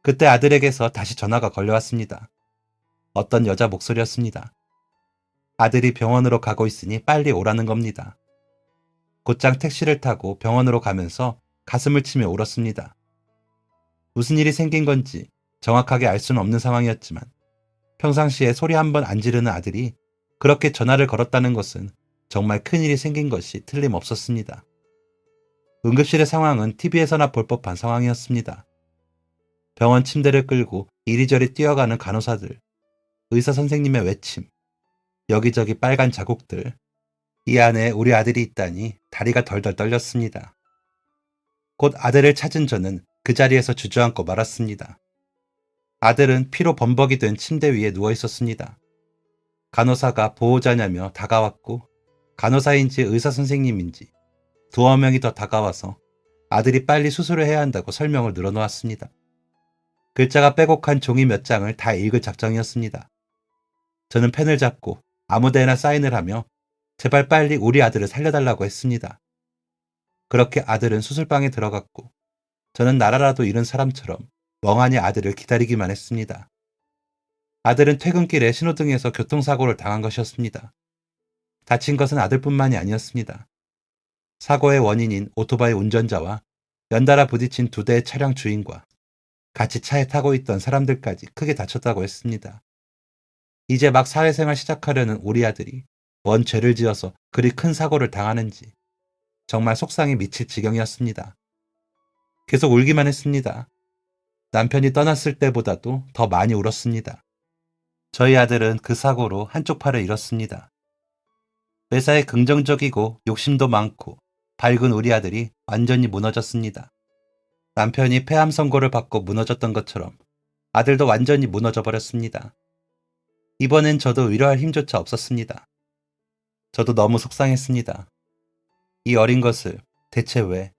그때 아들에게서 다시 전화가 걸려왔습니다. 어떤 여자 목소리였습니다. 아들이 병원으로 가고 있으니 빨리 오라는 겁니다. 곧장 택시를 타고 병원으로 가면서 가슴을 치며 울었습니다. 무슨 일이 생긴 건지 정확하게 알 수는 없는 상황이었지만 평상시에 소리 한 번 안 지르는 아들이 그렇게 전화를 걸었다는 것은 정말 큰일이 생긴 것이 틀림없었습니다. 응급실의 상황은 TV에서나 볼 법한 상황이었습니다. 병원 침대를 끌고 이리저리 뛰어가는 간호사들, 의사 선생님의 외침, 여기저기 빨간 자국들, 이 안에 우리 아들이 있다니 다리가 덜덜 떨렸습니다. 곧 아들을 찾은 저는 그 자리에서 주저앉고 말았습니다. 아들은 피로 범벅이 된 침대 위에 누워 있었습니다. 간호사가 보호자냐며 다가왔고 간호사인지 의사 선생님인지 두어 명이 더 다가와서 아들이 빨리 수술을 해야 한다고 설명을 늘어놓았습니다. 글자가 빼곡한 종이 몇 장을 다 읽을 작정이었습니다. 저는 펜을 잡고 아무데나 사인을 하며 제발 빨리 우리 아들을 살려달라고 했습니다. 그렇게 아들은 수술방에 들어갔고 저는 나라라도 잃은 사람처럼 멍하니 아들을 기다리기만 했습니다. 아들은 퇴근길에 신호등에서 교통사고를 당한 것이었습니다. 다친 것은 아들뿐만이 아니었습니다. 사고의 원인인 오토바이 운전자와 연달아 부딪힌 두 대의 차량 주인과 같이 차에 타고 있던 사람들까지 크게 다쳤다고 했습니다. 이제 막 사회생활 시작하려는 우리 아들이 뭔 죄를 지어서 그리 큰 사고를 당하는지 정말 속상해 미칠 지경이었습니다. 계속 울기만 했습니다. 남편이 떠났을 때보다도 더 많이 울었습니다. 저희 아들은 그 사고로 한쪽 팔을 잃었습니다. 매사에 긍정적이고 욕심도 많고 밝은 우리 아들이 완전히 무너졌습니다. 남편이 폐암 선고를 받고 무너졌던 것처럼 아들도 완전히 무너져 버렸습니다. 이번엔 저도 위로할 힘조차 없었습니다. 저도 너무 속상했습니다. 이 어린 것을 대체 왜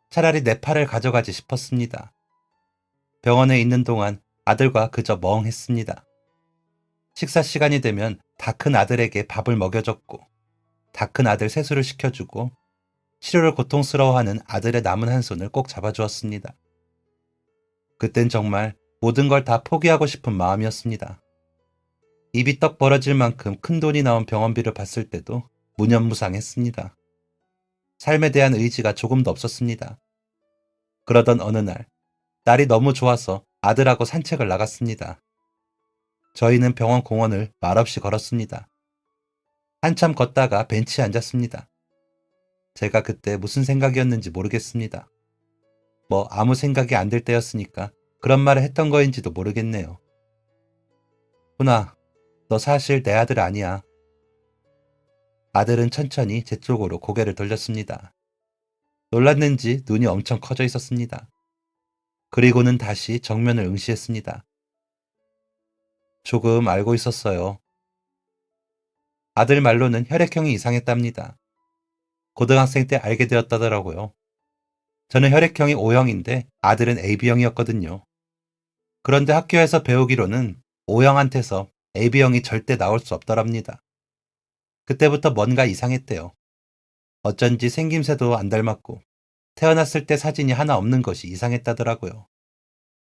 차라리 내 팔을 가져가지 싶었습니다. 병원에 있는 동안 아들과 그저 멍했습니다. 식사 시간이 되면 다 큰 아들에게 밥을 먹여줬고 다 큰 아들 세수를 시켜주고 치료를 고통스러워하는 아들의 남은 한 손을 꼭 잡아주었습니다. 그땐 정말 모든 걸 다 포기하고 싶은 마음이었습니다. 입이 떡 벌어질 만큼 큰 돈이 나온 병원비를 봤을 때도 무념무상했습니다. 삶에 대한 의지가 조금도 없었습니다. 그러던 어느 날, 날이 너무 좋아서 아들하고 산책을 나갔습니다. 저희는 병원 공원을 말없이 걸었습니다. 한참 걷다가 벤치에 앉았습니다. 제가 그때 무슨 생각이었는지 모르겠습니다. 뭐 아무 생각이 안 들 때였으니까 그런 말을 했던 거인지도 모르겠네요. 훈아, 너 사실 내 아들 아니야. 아들은 천천히 제 쪽으로 고개를 돌렸습니다. 놀랐는지 눈이 엄청 커져 있었습니다. 그리고는 다시 정면을 응시했습니다. 조금 알고 있었어요. 아들 말로는 혈액형이 이상했답니다. 고등학생 때 알게 되었다더라고요. 저는 혈액형이 O형인데 아들은 AB형이었거든요. 그런데 학교에서 배우기로는 O형한테서 AB형이 절대 나올 수 없더랍니다. 그때부터 뭔가 이상했대요. 어쩐지 생김새도 안 닮았고 태어났을 때 사진이 하나 없는 것이 이상했다더라고요.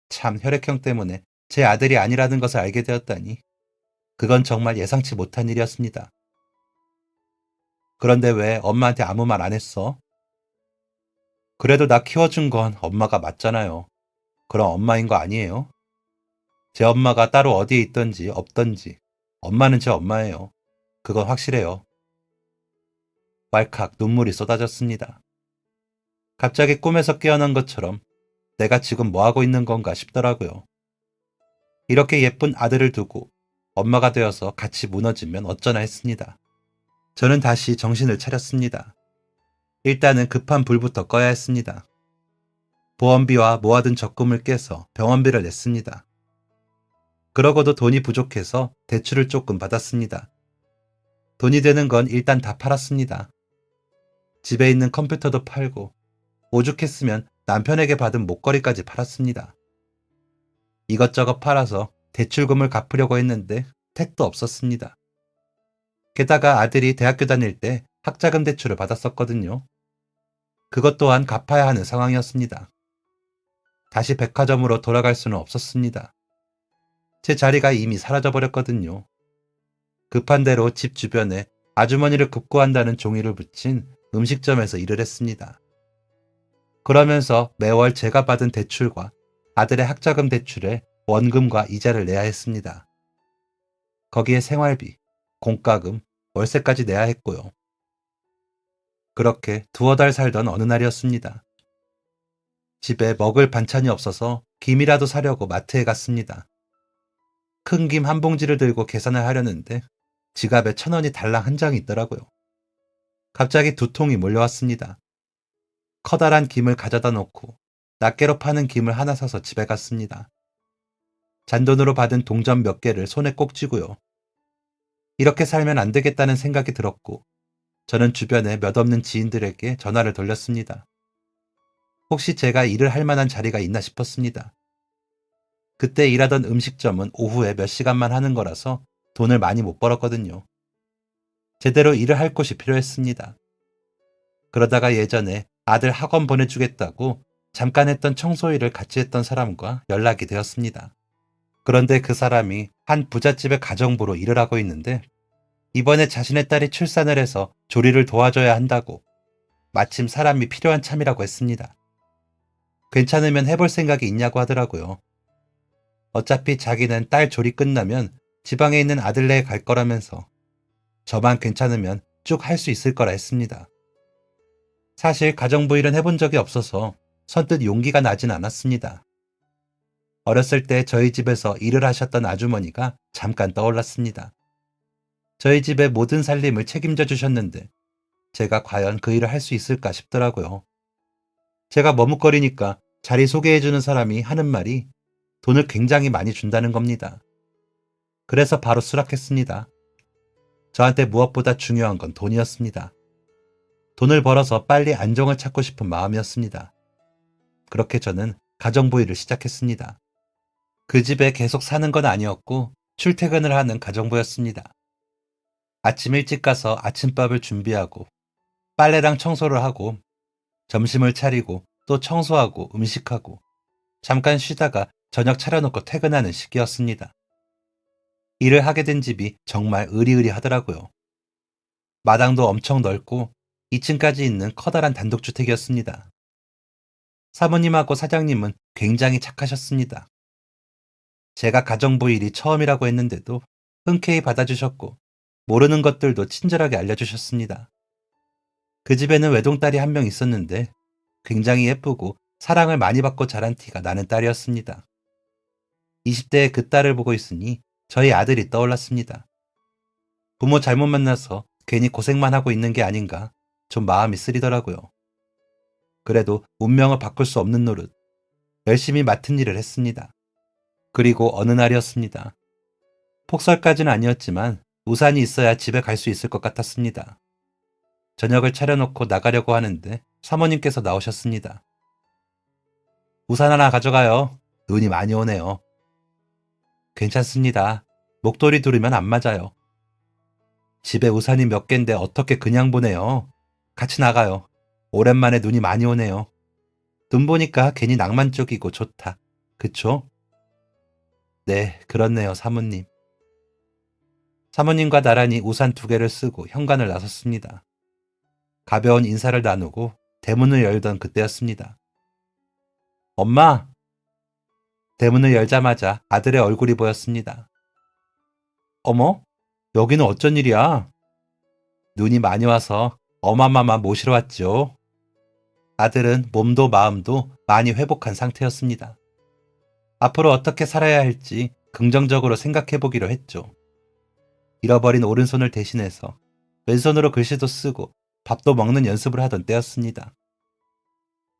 참 혈액형 때문에 제 아들이 아니라는 것을 알게 되었다니 그건 정말 예상치 못한 일이었습니다. 그런데 왜 엄마한테 아무 말 안 했어? 그래도 나 키워준 건 엄마가 맞잖아요. 그럼 엄마인 거 아니에요? 제 엄마가 따로 어디에 있던지 없던지 엄마는 제 엄마예요. 그건 확실해요. 왈칵 눈물이 쏟아졌습니다. 갑자기 꿈에서 깨어난 것처럼 내가 지금 뭐 하고 있는 건가 싶더라고요. 이렇게 예쁜 아들을 두고 엄마가 되어서 같이 무너지면 어쩌나 했습니다. 저는 다시 정신을 차렸습니다. 일단은 급한 불부터 꺼야 했습니다. 보험비와 모아둔 적금을 깨서 병원비를 냈습니다. 그러고도 돈이 부족해서 대출을 조금 받았습니다. 돈이 되는 건 일단 다 팔았습니다. 집에 있는 컴퓨터도 팔고 오죽했으면 남편에게 받은 목걸이까지 팔았습니다. 이것저것 팔아서 대출금을 갚으려고 했는데 택도 없었습니다. 게다가 아들이 대학교 다닐 때 학자금 대출을 받았었거든요. 그것 또한 갚아야 하는 상황이었습니다. 다시 백화점으로 돌아갈 수는 없었습니다. 제 자리가 이미 사라져버렸거든요. 급한 대로 집 주변에 아주머니를 급구한다는 종이를 붙인 음식점에서 일을 했습니다. 그러면서 매월 제가 받은 대출과 아들의 학자금 대출에 원금과 이자를 내야 했습니다. 거기에 생활비, 공과금, 월세까지 내야 했고요. 그렇게 두어 달 살던 어느 날이었습니다. 집에 먹을 반찬이 없어서 김이라도 사려고 마트에 갔습니다. 큰 김 한 봉지를 들고 계산을 하려는데 지갑에 1,000원이 달랑 한 장이 있더라고요. 갑자기 두통이 몰려왔습니다. 커다란 김을 가져다 놓고 낱개로 파는 김을 하나 사서 집에 갔습니다. 잔돈으로 받은 동전 몇 개를 손에 꼭 쥐고요. 이렇게 살면 안 되겠다는 생각이 들었고 저는 주변에 몇 없는 지인들에게 전화를 돌렸습니다. 혹시 제가 일을 할 만한 자리가 있나 싶었습니다. 그때 일하던 음식점은 오후에 몇 시간만 하는 거라서 돈을 많이 못 벌었거든요. 제대로 일을 할 곳이 필요했습니다. 그러다가 예전에 아들 학원 보내주겠다고 잠깐 했던 청소 일을 같이 했던 사람과 연락이 되었습니다. 그런데 그 사람이 한 부잣집의 가정부로 일을 하고 있는데 이번에 자신의 딸이 출산을 해서 조리를 도와줘야 한다고 마침 사람이 필요한 참이라고 했습니다. 괜찮으면 해볼 생각이 있냐고 하더라고요. 어차피 자기는 딸 조리 끝나면 지방에 있는 아들네에 갈 거라면서 저만 괜찮으면 쭉 할 수 있을 거라 했습니다. 사실 가정부 일은 해본 적이 없어서 선뜻 용기가 나진 않았습니다. 어렸을 때 저희 집에서 일을 하셨던 아주머니가 잠깐 떠올랐습니다. 저희 집의 모든 살림을 책임져 주셨는데 제가 과연 그 일을 할 수 있을까 싶더라고요. 제가 머뭇거리니까 자리 소개해주는 사람이 하는 말이 돈을 굉장히 많이 준다는 겁니다. 그래서 바로 수락했습니다. 저한테 무엇보다 중요한 건 돈이었습니다. 돈을 벌어서 빨리 안정을 찾고 싶은 마음이었습니다. 그렇게 저는 가정부 일을 시작했습니다. 그 집에 계속 사는 건 아니었고 출퇴근을 하는 가정부였습니다. 아침 일찍 가서 아침밥을 준비하고 빨래랑 청소를 하고 점심을 차리고 또 청소하고 음식하고 잠깐 쉬다가 저녁 차려놓고 퇴근하는 시기였습니다. 일을 하게 된 집이 정말 으리으리하더라고요. 마당도 엄청 넓고 2층까지 있는 커다란 단독주택이었습니다. 사모님하고 사장님은 굉장히 착하셨습니다. 제가 가정부 일이 처음이라고 했는데도 흔쾌히 받아주셨고 모르는 것들도 친절하게 알려주셨습니다. 그 집에는 외동딸이 한 명 있었는데 굉장히 예쁘고 사랑을 많이 받고 자란 티가 나는 딸이었습니다. 20대의 그 딸을 보고 있으니 저희 아들이 떠올랐습니다. 부모 잘못 만나서 괜히 고생만 하고 있는 게 아닌가 좀 마음이 쓰리더라고요. 그래도 운명을 바꿀 수 없는 노릇, 열심히 맡은 일을 했습니다. 그리고 어느 날이었습니다. 폭설까지는 아니었지만 우산이 있어야 집에 갈 수 있을 것 같았습니다. 저녁을 차려놓고 나가려고 하는데 사모님께서 나오셨습니다. 우산 하나 가져가요. 눈이 많이 오네요. 괜찮습니다. 목도리 두르면 안 맞아요. 집에 우산이 몇 갠데 어떻게 그냥 보내요? 같이 나가요. 오랜만에 눈이 많이 오네요. 눈 보니까 괜히 낭만적이고 좋다. 그쵸? 네, 그렇네요, 사모님. 사모님과 나란히 우산 2개를 쓰고 현관을 나섰습니다. 가벼운 인사를 나누고 대문을 열던 그때였습니다. 엄마! 대문을 열자마자 아들의 얼굴이 보였습니다. 어머? 여기는 어쩐 일이야? 눈이 많이 와서 어마마마 모시러 왔죠. 아들은 몸도 마음도 많이 회복한 상태였습니다. 앞으로 어떻게 살아야 할지 긍정적으로 생각해 보기로 했죠. 잃어버린 오른손을 대신해서 왼손으로 글씨도 쓰고 밥도 먹는 연습을 하던 때였습니다.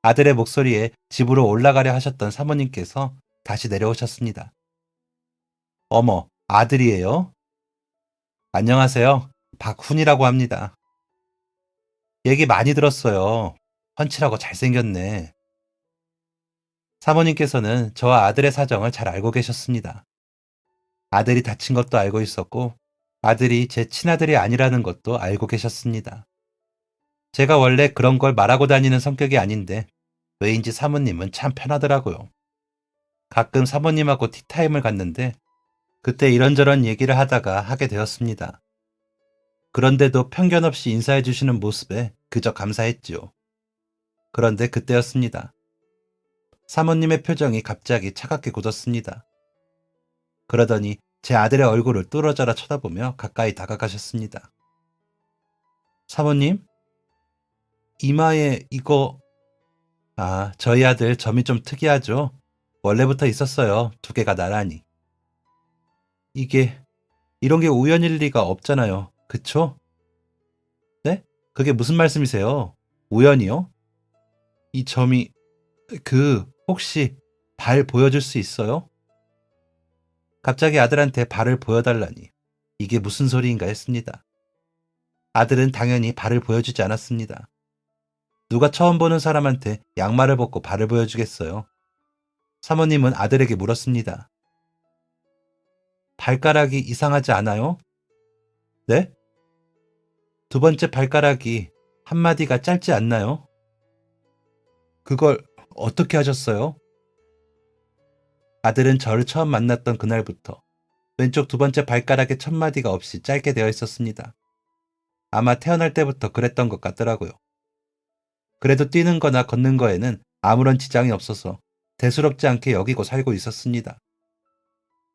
아들의 목소리에 집으로 올라가려 하셨던 사모님께서 다시 내려오셨습니다. 어머, 아들이에요? 안녕하세요. 박훈이라고 합니다. 얘기 많이 들었어요. 훤칠하고 잘생겼네. 사모님께서는 저와 아들의 사정을 잘 알고 계셨습니다. 아들이 다친 것도 알고 있었고 아들이 제 친아들이 아니라는 것도 알고 계셨습니다. 제가 원래 그런 걸 말하고 다니는 성격이 아닌데 왜인지 사모님은 참 편하더라고요. 가끔 사모님하고 티타임을 갔는데 그때 이런저런 얘기를 하다가 하게 되었습니다. 그런데도 편견 없이 인사해 주시는 모습에 그저 감사했지요. 그런데 그때였습니다. 사모님의 표정이 갑자기 차갑게 굳었습니다. 그러더니 제 아들의 얼굴을 뚫어져라 쳐다보며 가까이 다가가셨습니다. 사모님? 이마에 이거... 저희 아들 점이 좀 특이하죠? 원래부터 있었어요. 2개가 나란히. 이런 게 우연일 리가 없잖아요. 그쵸? 네? 그게 무슨 말씀이세요? 우연이요? 이 점이 혹시 발 보여줄 수 있어요? 갑자기 아들한테 발을 보여달라니 이게 무슨 소리인가 했습니다. 아들은 당연히 발을 보여주지 않았습니다. 누가 처음 보는 사람한테 양말을 벗고 발을 보여주겠어요? 사모님은 아들에게 물었습니다. 발가락이 이상하지 않아요? 네? 두 번째 발가락이 한 마디가 짧지 않나요? 그걸 어떻게 하셨어요? 아들은 저를 처음 만났던 그날부터 왼쪽 두 번째 발가락에 첫 마디가 없이 짧게 되어 있었습니다. 아마 태어날 때부터 그랬던 것 같더라고요. 그래도 뛰는 거나 걷는 거에는 아무런 지장이 없어서 대수롭지 않게 여기고 살고 있었습니다.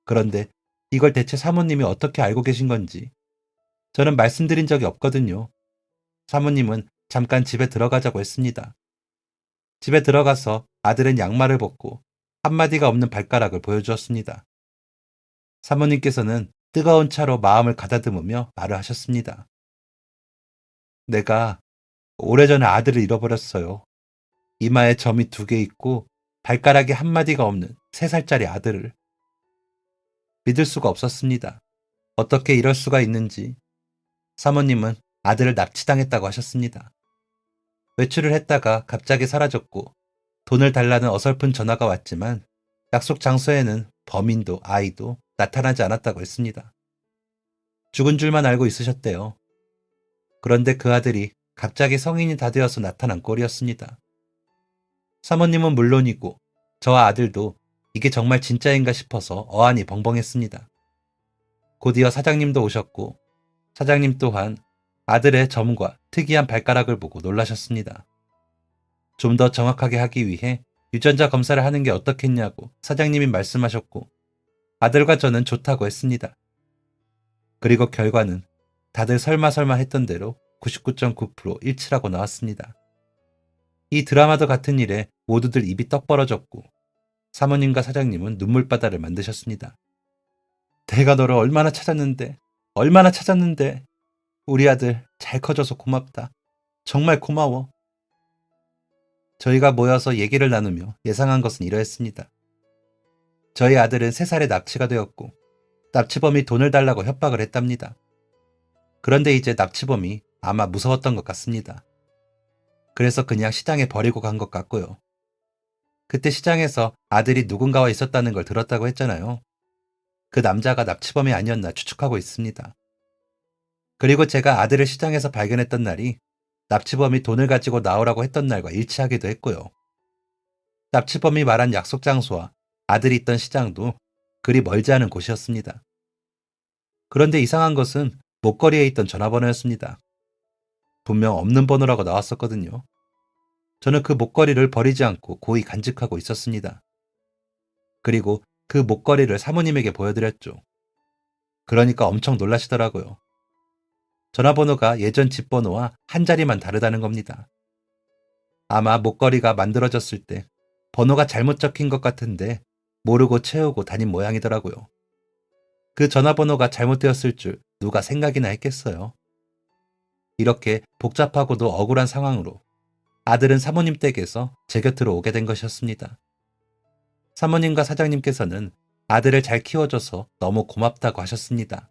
그런데 이걸 대체 사모님이 어떻게 알고 계신 건지 저는 말씀드린 적이 없거든요. 사모님은 잠깐 집에 들어가자고 했습니다. 집에 들어가서 아들은 양말을 벗고 한마디가 없는 발가락을 보여주었습니다. 사모님께서는 뜨거운 차로 마음을 가다듬으며 말을 하셨습니다. 내가 오래전에 아들을 잃어버렸어요. 이마에 점이 2개 있고 발가락에 한마디가 없는 3살짜리 아들을. 믿을 수가 없었습니다. 어떻게 이럴 수가 있는지. 사모님은 아들을 납치당했다고 하셨습니다. 외출을 했다가 갑자기 사라졌고 돈을 달라는 어설픈 전화가 왔지만 약속 장소에는 범인도 아이도 나타나지 않았다고 했습니다. 죽은 줄만 알고 있으셨대요. 그런데 그 아들이 갑자기 성인이 다 되어서 나타난 꼴이었습니다. 사모님은 물론이고 저와 아들도 이게 정말 진짜인가 싶어서 어안이 벙벙했습니다. 곧이어 사장님도 오셨고 사장님 또한 아들의 점과 특이한 발가락을 보고 놀라셨습니다. 좀 더 정확하게 하기 위해 유전자 검사를 하는 게 어떻겠냐고 사장님이 말씀하셨고 아들과 저는 좋다고 했습니다. 그리고 결과는 다들 설마 했던 대로 99.9% 일치라고 나왔습니다. 이 드라마도 같은 일에 모두들 입이 떡 벌어졌고 사모님과 사장님은 눈물바다를 만드셨습니다. 내가 너를 얼마나 찾았는데 우리 아들 잘 커져서 고맙다. 정말 고마워. 저희가 모여서 얘기를 나누며 예상한 것은 이러했습니다. 저희 아들은 3살에 납치가 되었고 납치범이 돈을 달라고 협박을 했답니다. 그런데 이제 납치범이 아마 무서웠던 것 같습니다. 그래서 그냥 시장에 버리고 간 것 같고요. 그때 시장에서 아들이 누군가와 있었다는 걸 들었다고 했잖아요. 그 남자가 납치범이 아니었나 추측하고 있습니다. 그리고 제가 아들을 시장에서 발견했던 날이 납치범이 돈을 가지고 나오라고 했던 날과 일치하기도 했고요. 납치범이 말한 약속 장소와 아들이 있던 시장도 그리 멀지 않은 곳이었습니다. 그런데 이상한 것은 목걸이에 있던 전화번호였습니다. 분명 없는 번호라고 나왔었거든요. 저는 그 목걸이를 버리지 않고 고이 간직하고 있었습니다. 그리고 그 목걸이를 사모님에게 보여드렸죠. 그러니까 엄청 놀라시더라고요. 전화번호가 예전 집 번호와 한 자리만 다르다는 겁니다. 아마 목걸이가 만들어졌을 때 번호가 잘못 적힌 것 같은데 모르고 채우고 다닌 모양이더라고요. 그 전화번호가 잘못되었을 줄 누가 생각이나 했겠어요. 이렇게 복잡하고도 억울한 상황으로 아들은 사모님 댁에서 제 곁으로 오게 된 것이었습니다. 사모님과 사장님께서는 아들을 잘 키워줘서 너무 고맙다고 하셨습니다.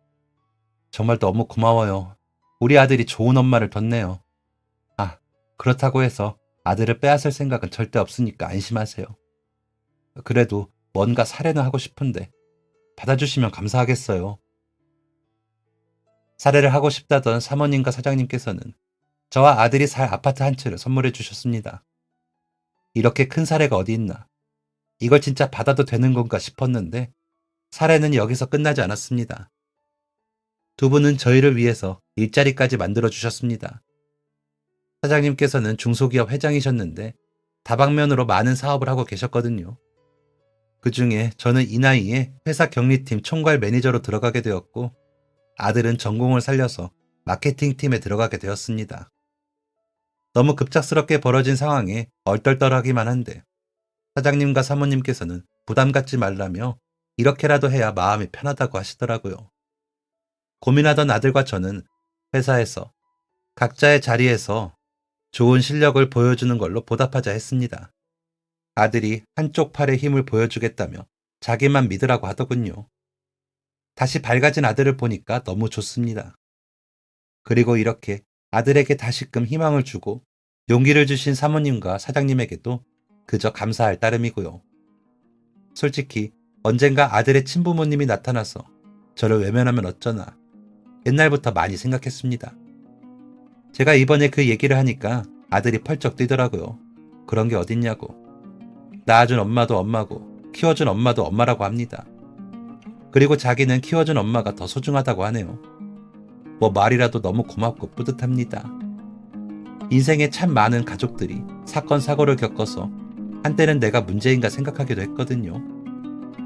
정말 너무 고마워요. 우리 아들이 좋은 엄마를 뒀네요. 아, 그렇다고 해서 아들을 빼앗을 생각은 절대 없으니까 안심하세요. 그래도 뭔가 살해는 하고 싶은데 받아주시면 감사하겠어요. 살해를 하고 싶다던 사모님과 사장님께서는 저와 아들이 살 아파트 한 채를 선물해 주셨습니다. 이렇게 큰 살해가 어디 있나. 이걸 진짜 받아도 되는 건가 싶었는데 살해는 여기서 끝나지 않았습니다. 두 분은 저희를 위해서 일자리까지 만들어 주셨습니다. 사장님께서는 중소기업 회장이셨는데 다방면으로 많은 사업을 하고 계셨거든요. 그 중에 저는 이 나이에 회사 경리팀 총괄 매니저로 들어가게 되었고 아들은 전공을 살려서 마케팅팀에 들어가게 되었습니다. 너무 급작스럽게 벌어진 상황에 얼떨떨하기만 한데 사장님과 사모님께서는 부담 갖지 말라며 이렇게라도 해야 마음이 편하다고 하시더라고요. 고민하던 아들과 저는 회사에서 각자의 자리에서 좋은 실력을 보여주는 걸로 보답하자 했습니다. 아들이 한쪽 팔의 힘을 보여주겠다며 자기만 믿으라고 하더군요. 다시 밝아진 아들을 보니까 너무 좋습니다. 그리고 이렇게 아들에게 다시금 희망을 주고 용기를 주신 사모님과 사장님에게도 그저 감사할 따름이고요. 솔직히 언젠가 아들의 친부모님이 나타나서 저를 외면하면 어쩌나 옛날부터 많이 생각했습니다. 제가 이번에 그 얘기를 하니까 아들이 펄쩍 뛰더라고요. 그런 게 어딨냐고. 낳아준 엄마도 엄마고 키워준 엄마도 엄마라고 합니다. 그리고 자기는 키워준 엄마가 더 소중하다고 하네요. 뭐 말이라도 너무 고맙고 뿌듯합니다. 인생에 참 많은 가족들이 사건 사고를 겪어서 한때는 내가 문제인가 생각하기도 했거든요.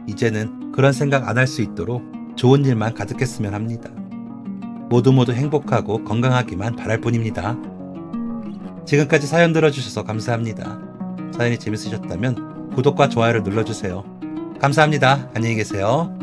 이제는 그런 생각 안 할 수 있도록 좋은 일만 가득했으면 합니다. 모두 행복하고 건강하기만 바랄 뿐입니다. 지금까지 사연 들어주셔서 감사합니다. 사연이 재밌으셨다면 구독과 좋아요를 눌러주세요. 감사합니다. 안녕히 계세요.